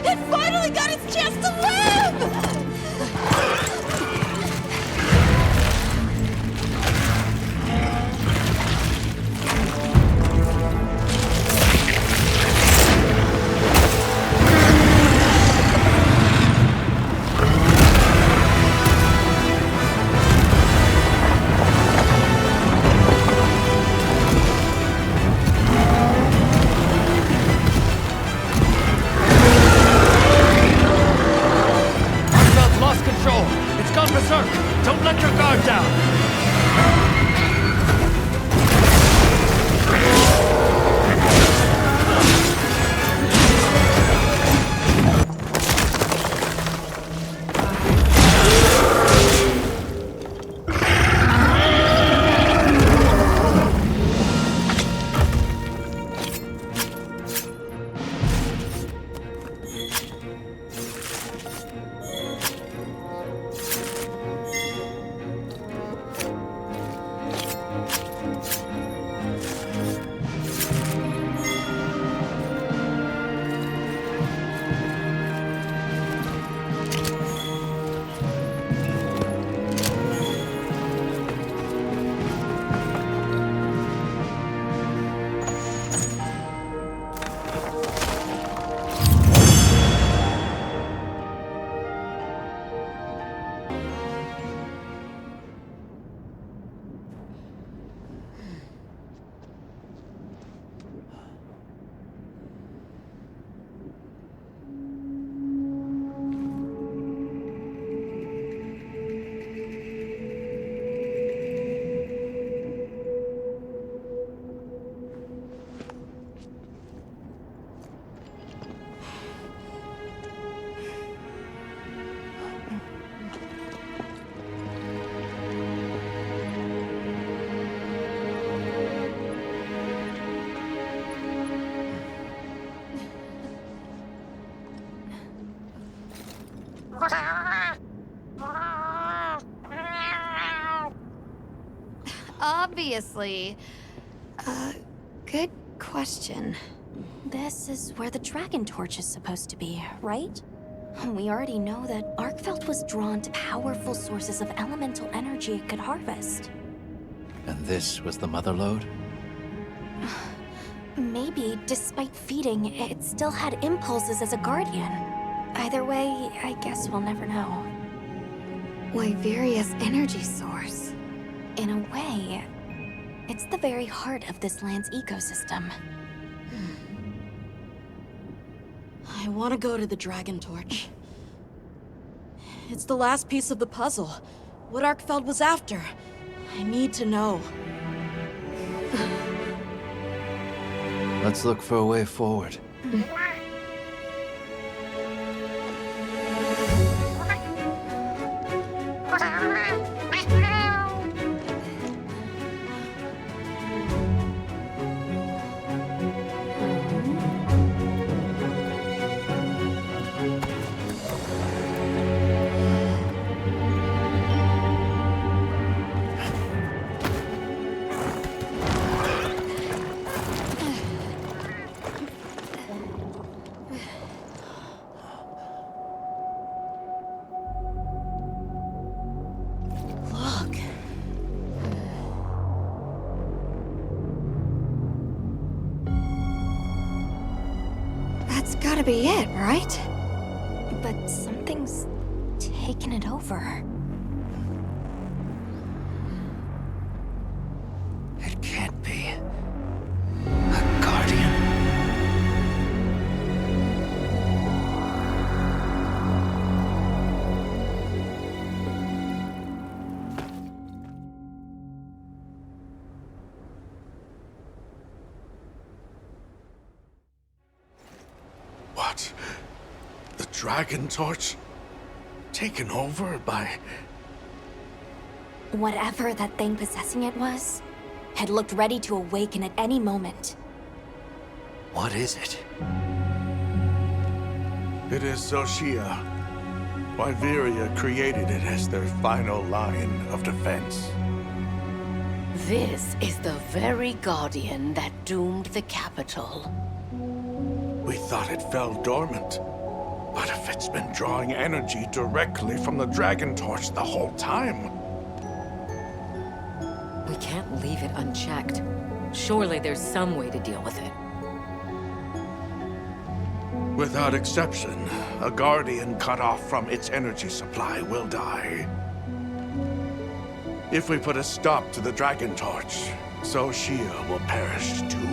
It finally got its chance to live! Don't let your guard down! Obviously. Good question. This is where the dragon torch is supposed to be, right? We already know that Arkveld was drawn to powerful sources of elemental energy it could harvest. And this was the mother lode? Maybe, despite feeding, it still had impulses as a guardian. Either way, I guess we'll never know. Wyveria's energy source. In a way, it's the very heart of this land's ecosystem. I want to go to the Dragon Torch. It's the last piece of the puzzle. What Arkveld was after. I need to know. Let's look for a way forward. That's gotta be it, right? But something's taken it over. It can't be. A guardian. What? The Dragon Torch? Taken over by... Whatever that thing possessing it was, had looked ready to awaken at any moment. What is it? It is Zoh Shia. Wyveria created it as their final line of defense. This is the very guardian that doomed the capital. We thought it fell dormant. But if it's been drawing energy directly from the Dragon Torch the whole time... We can't leave it unchecked. Surely there's some way to deal with it. Without exception, a Guardian cut off from its energy supply will die. If we put a stop to the Dragon Torch, Zoh Shia will perish too.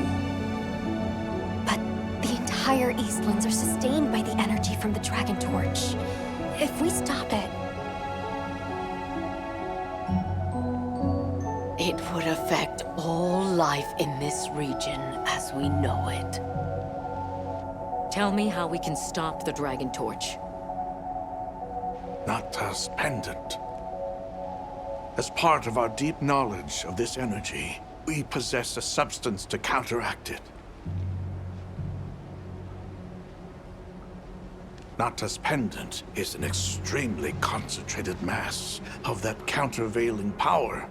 But the entire Eastlands are sustained by the energy from the Dragon Torch. If we stop it... It would affect all life in this region as we know it. Tell me how we can stop the Dragon Torch. Nata's pendant. As part of our deep knowledge of this energy, we possess a substance to counteract it. Nata's pendant is an extremely concentrated mass of that countervailing power.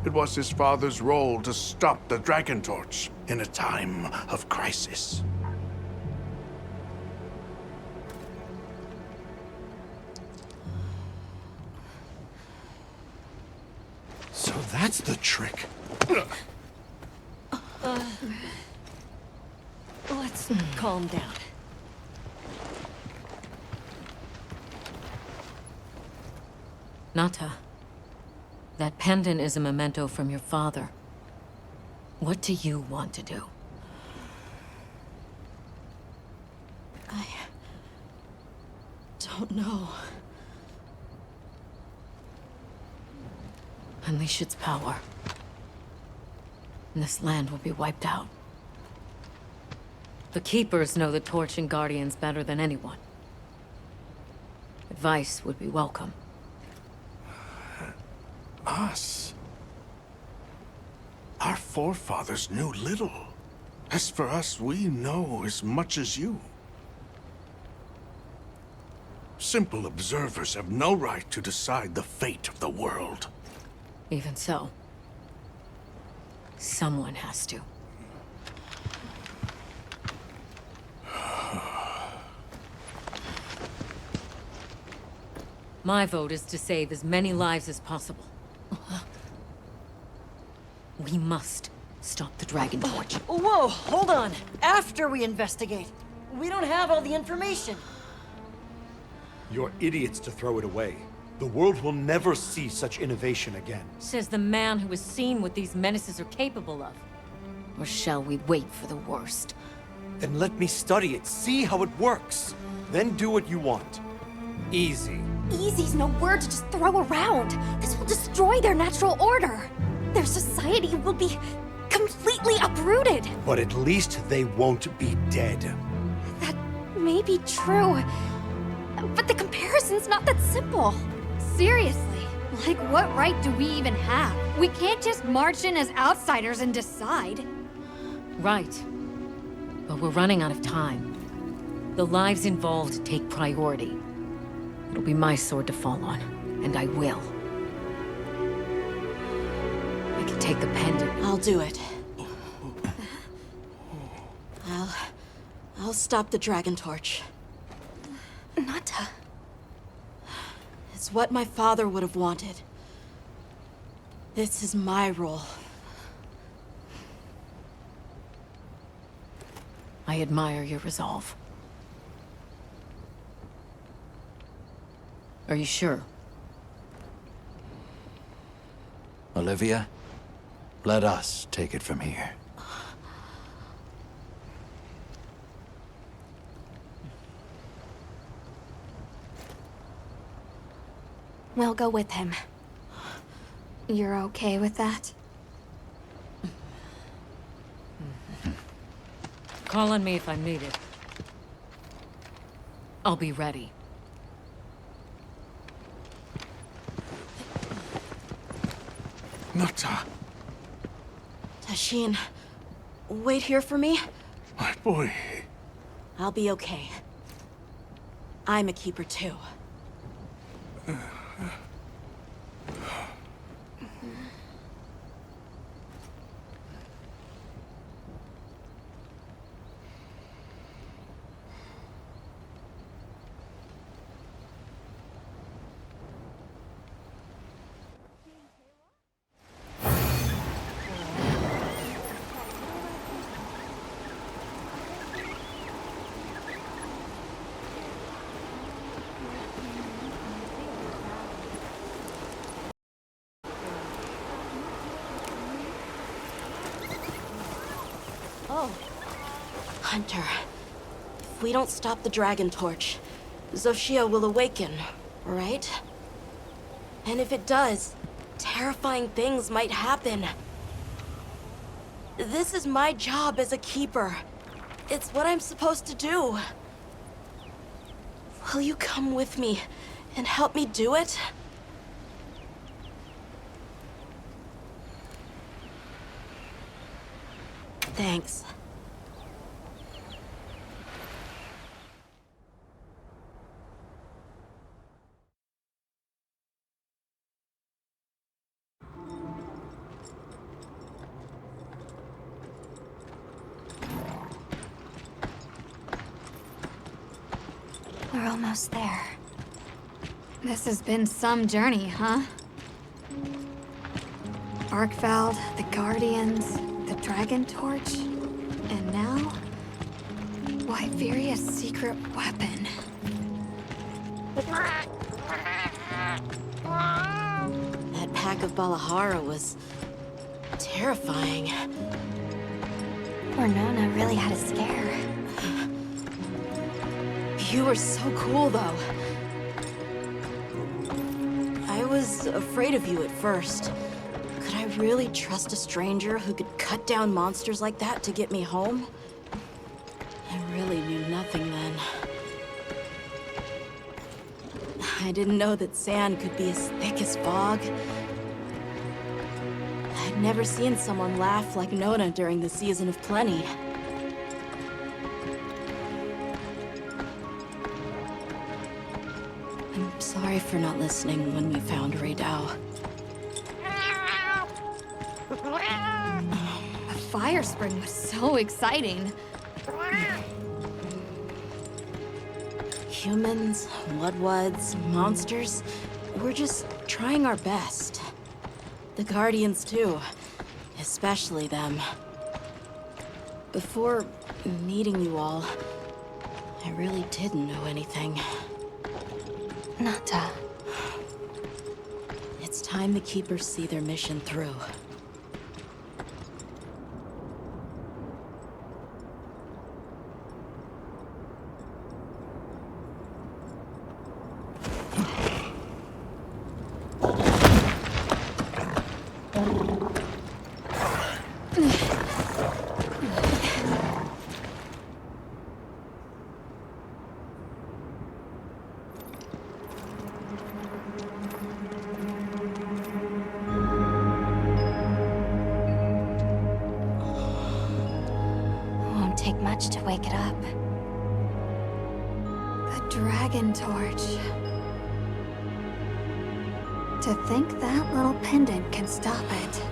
It was his father's role to stop the Dragon Torch in a time of crisis. So that's the trick. Let's calm down. Nata, that pendant is a memento from your father. What do you want to do? I don't know. Unleash its power. And this land will be wiped out. The Keepers know the Torch and Guardians better than anyone. Advice would be welcome. Us? Our forefathers knew little. As for us, we know as much as you. simple observers have no right to decide the fate of the world. Even so, someone has to. My vote is to save as many lives as possible. We must stop the Dragon Torch. Whoa, hold on. After we investigate. We don't have all the information. You're idiots to throw it away. The world will never see such innovation again. Says the man who has seen what these menaces are capable of. Or shall we wait for the worst? Then let me study it, see how it works. Then do what you want. Easy. Easy's no word to just throw around. This will destroy their natural order. Their society will be completely uprooted. But at least they won't be dead. That may be true, but the comparison's not that simple. Seriously, like what right do we even have? We can't just march in as outsiders and decide. Right. But we're running out of time. The lives involved take priority. It'll be my sword to fall on, and I will. I can take the pendant. I'll do it. I'll stop the Dragon Torch. Nata. It's what my father would have wanted. This is my role. I admire your resolve. Are you sure? Olivia, let us take it from here. We'll go with him. You're okay with that? Call on me if I'm needed. I'll be ready. Nata, Tashin, wait here for me. my boy. I'll be okay. I'm a keeper too. Hunter, if we don't stop the Dragon Torch, Zoh Shia will awaken, right? And if it does, terrifying things might happen. This is my job as a keeper. It's what I'm supposed to do. Will you come with me and help me do it? Thanks. We're almost there. This has been some journey, huh? Arkveld, the Guardians, the Dragon Torch, and now... Wyveria's secret weapon. That pack of Balahara was... terrifying. Poor Nona really had a scare. You were so cool, though. I was afraid of you at first. Could I really trust a stranger who could cut down monsters like that to get me home? I really knew nothing then. I didn't know that sand could be as thick as fog. I'd never seen someone laugh like Nona during the season of plenty. I'm sorry for not listening when we found Raydao. A fire spring was so exciting. Humans, Bloodwoods, monsters, we're just trying our best. The Guardians too, especially them. Before meeting you all, I really didn't know anything. Nata. It's time the Keepers see their mission through. Won't take much to wake it up. The Dragon Torch. To think that little pendant can stop it.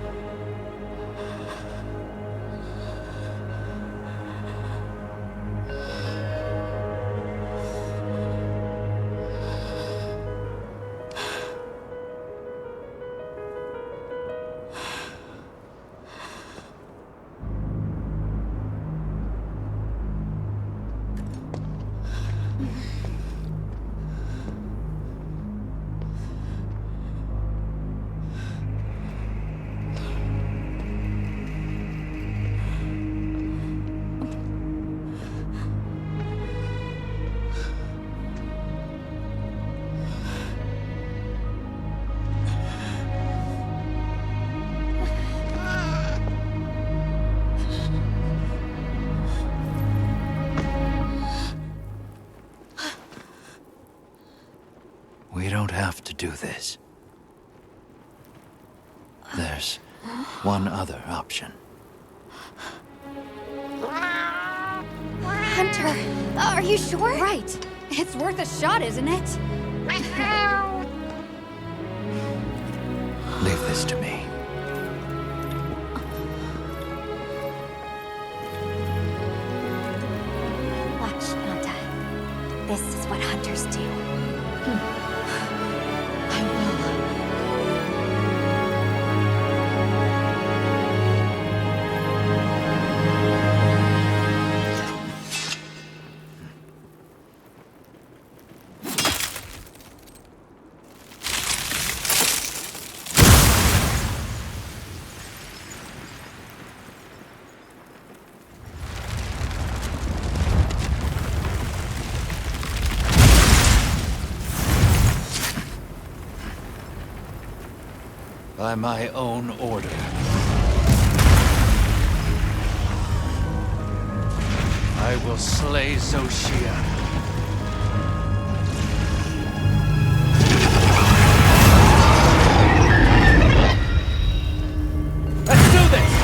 We don't have to do this. There's one other option. Hunter, are you sure? Right. It's worth a shot, isn't it? Leave this to me. Watch, Nata. This is what hunters do. I will. By my own order. I will slay Zoh Shia. Let's do this!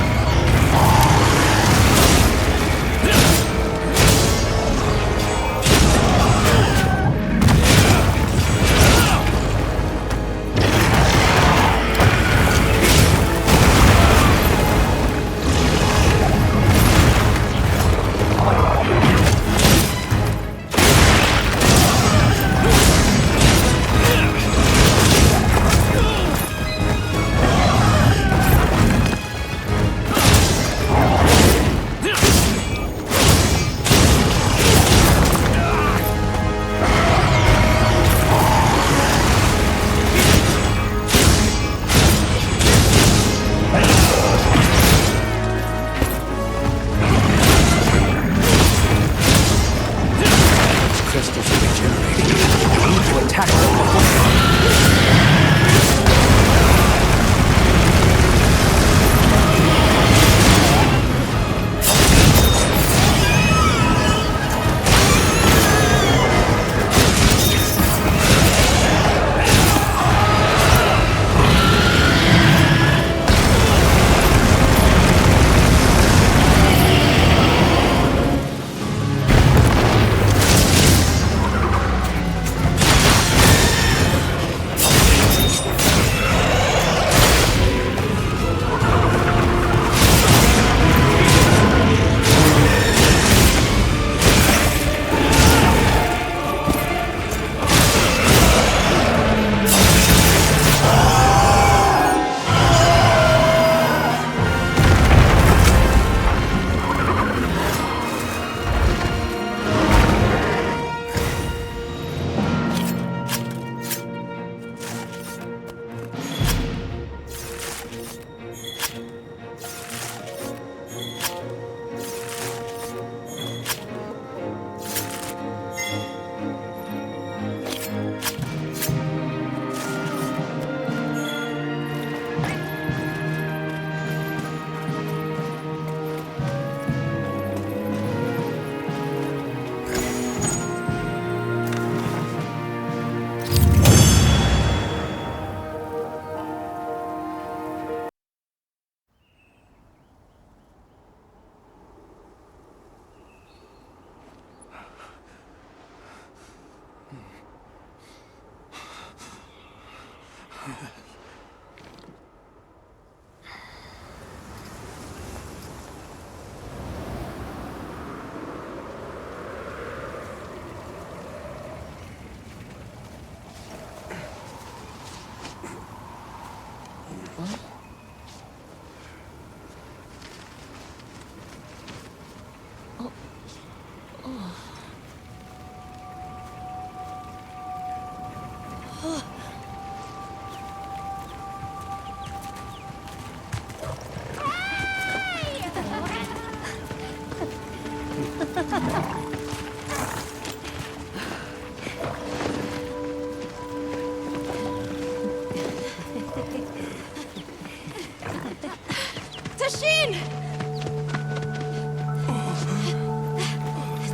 Tashin!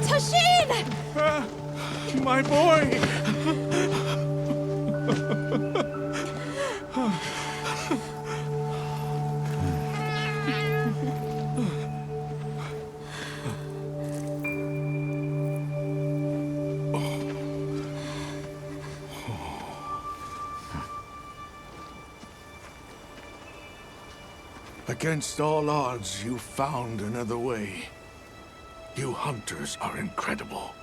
Tashin! My boy! Against all odds, you found another way. You hunters are incredible.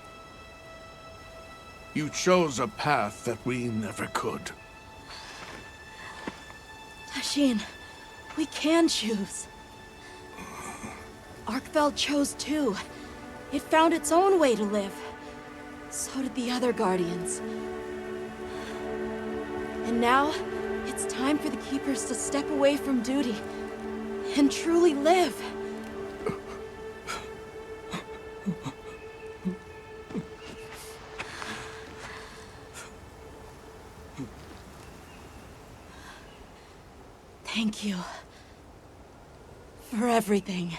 You chose a path that we never could. Tashin, we can choose. Arkveld chose too. It found its own way to live. So did the other Guardians. And now, it's time for the Keepers to step away from duty and truly live. Thank you for everything.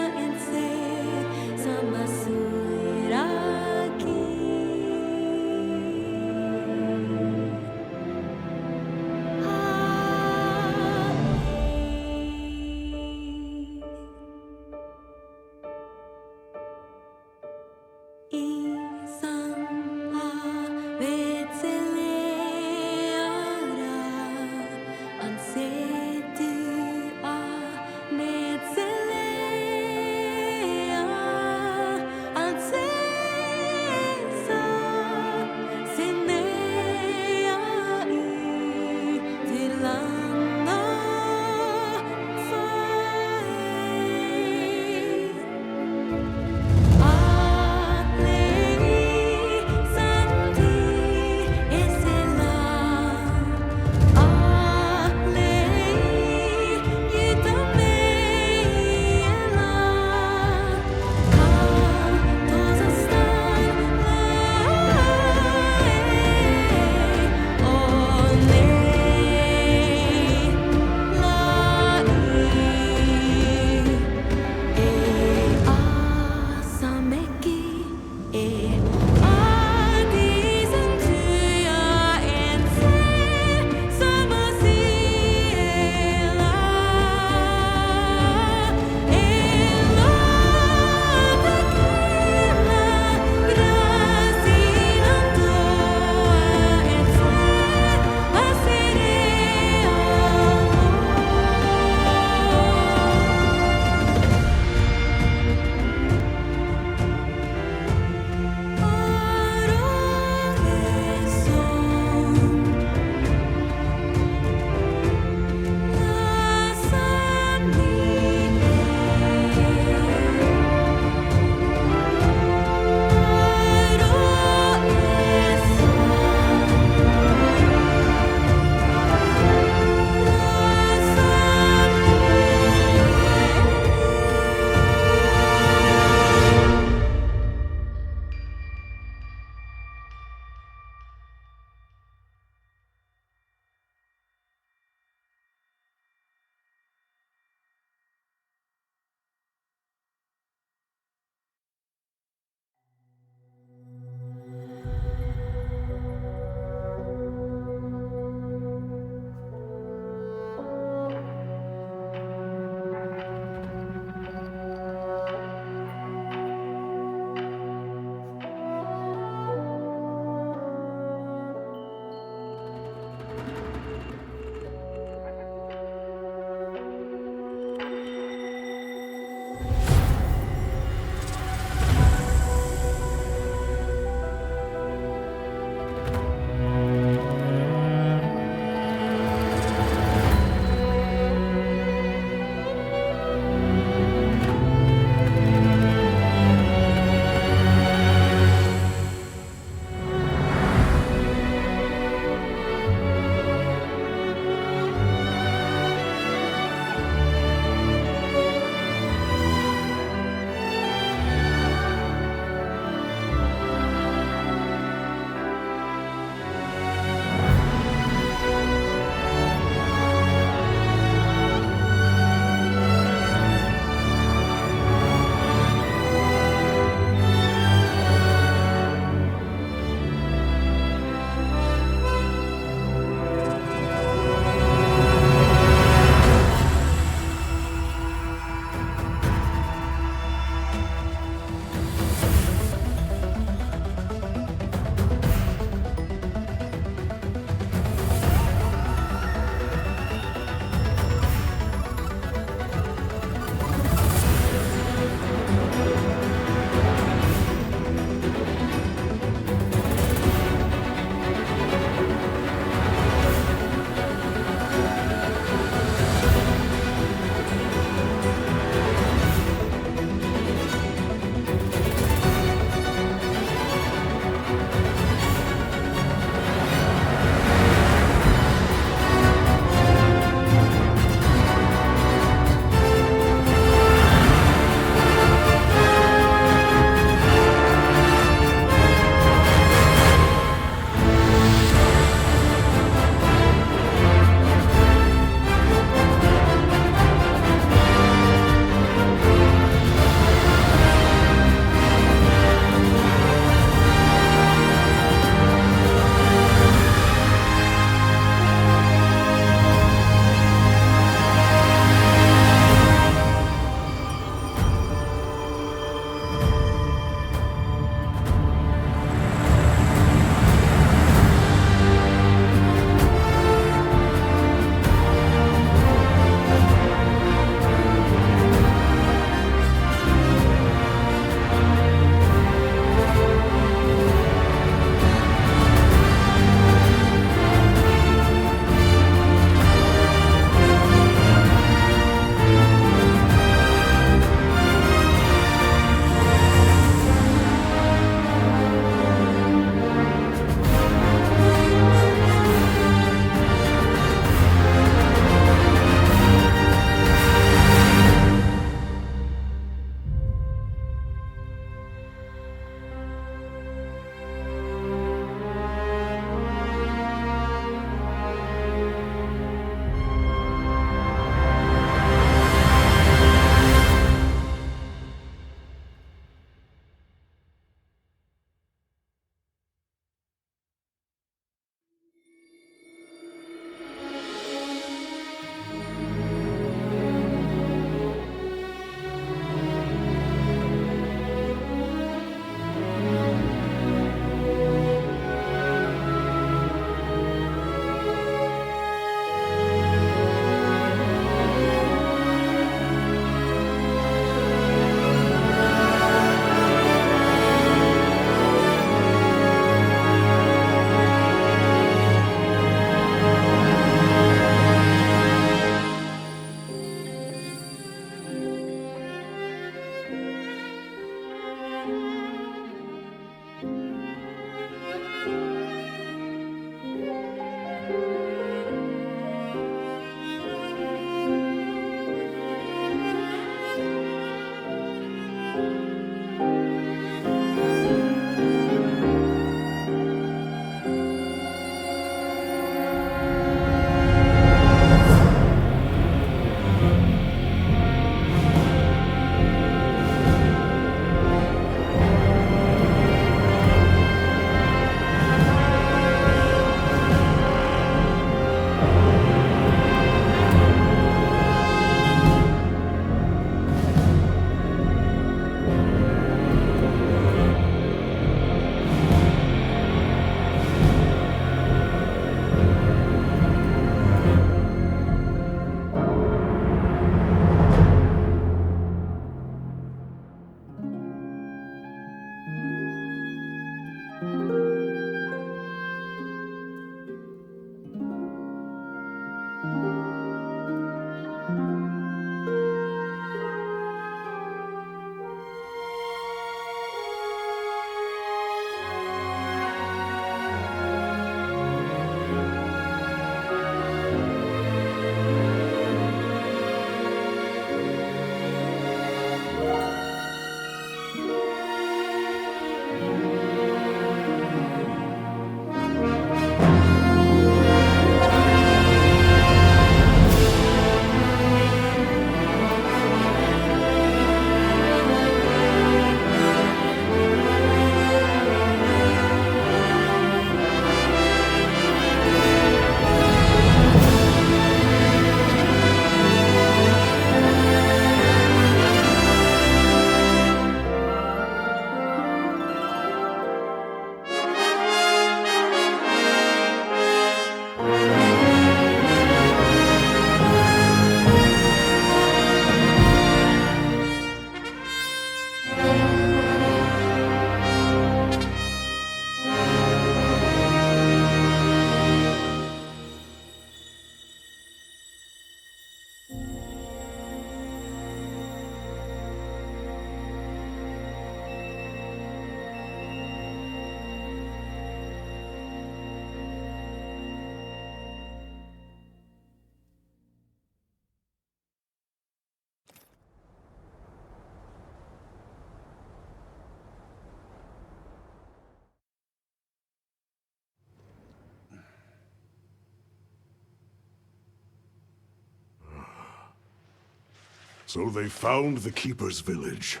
So they found the Keeper's village.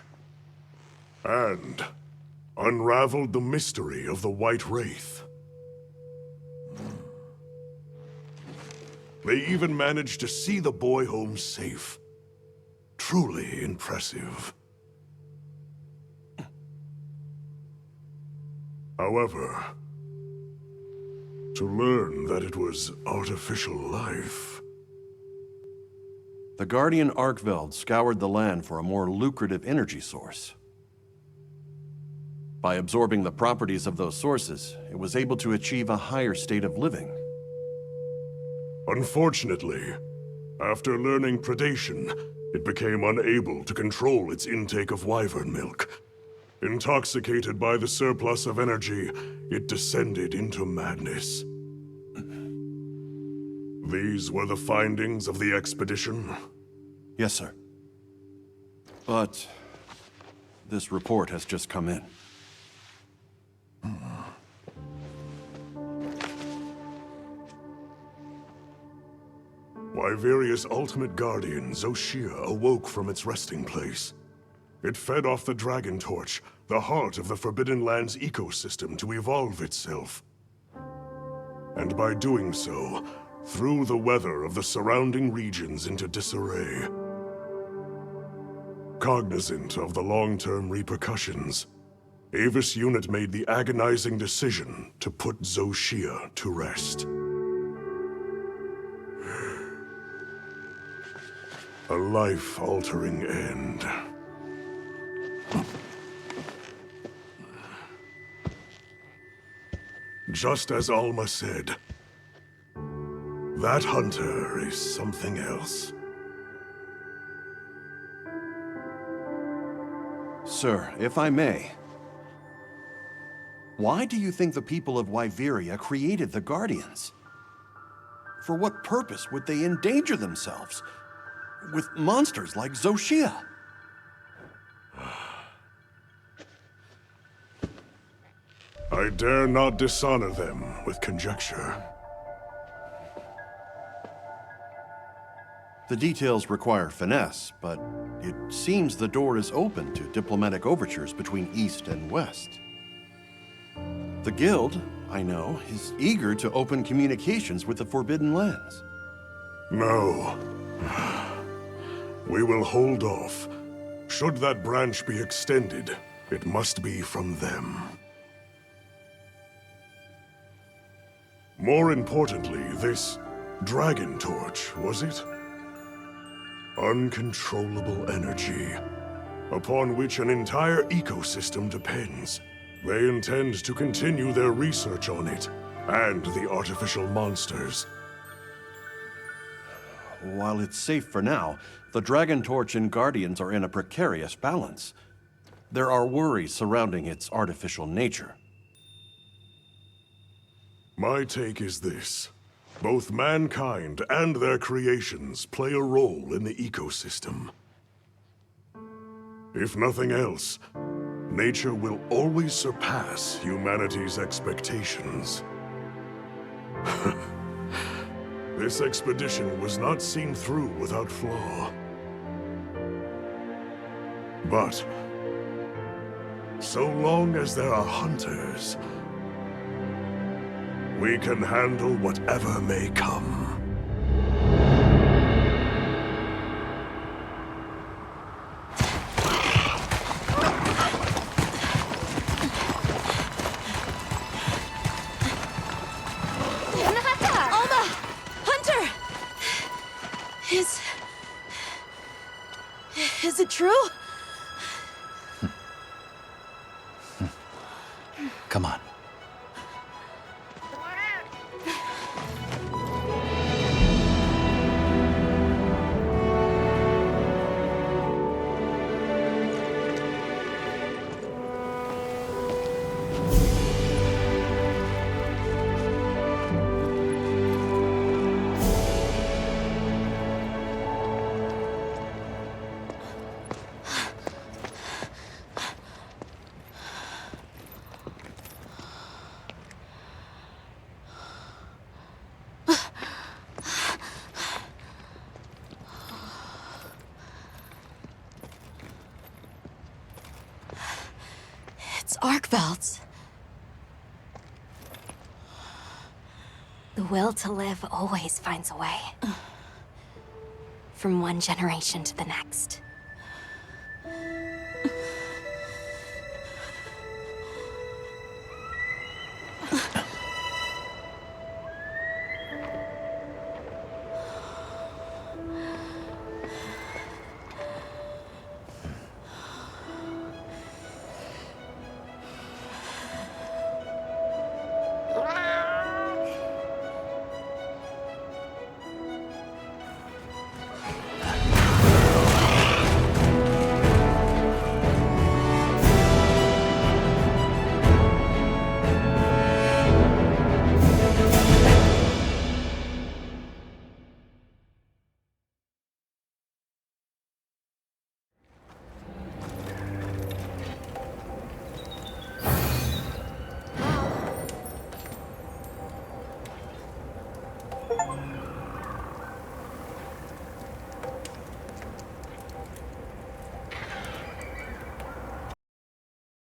And unraveled the mystery of the White Wraith. They even managed to see the boy home safe. Truly impressive. However, to learn that it was artificial life... The Guardian Arkveld scoured the land for a more lucrative energy source. By absorbing the properties of those sources, it was able to achieve a higher state of living. Unfortunately, after learning predation, it became unable to control its intake of wyvern milk. Intoxicated by the surplus of energy, it descended into madness. These were the findings of the expedition? Yes, sir. But this report has just come in. Wyveria's ultimate guardian, Zoh Shia, awoke from its resting place. It fed off the Dragon Torch, the heart of the Forbidden Lands ecosystem, to evolve itself. And by doing so, threw the weather of the surrounding regions into disarray. Cognizant of the long-term repercussions, Avis Unit made the agonizing decision to put Zoh Shia to rest. A life-altering end. Just as Alma said, that hunter is something else. Sir, if I may, why do you think the people of Wyveria created the Guardians? For what purpose would they endanger themselves with monsters like Zoh Shia? I dare not dishonor them with conjecture. The details require finesse, but it seems the door is open to diplomatic overtures between East and West. The Guild, I know, is eager to open communications with the Forbidden Lands. No. We will hold off. Should that branch be extended, it must be from them. More importantly, this Dragon Torch, was it? Uncontrollable energy, upon which an entire ecosystem depends. They intend to continue their research on it, and the artificial monsters. While it's safe for now, the Dragon Torch and Guardians are in a precarious balance. There are worries surrounding its artificial nature. My take is this. Both mankind and their creations play a role in the ecosystem. If nothing else, nature will always surpass humanity's expectations. This expedition was not seen through without flaw. But so long as there are hunters, we can handle whatever may come. Alma! Hunter! Is it true? Come on. Arkveld's. The will to live always finds a way. From one generation to the next.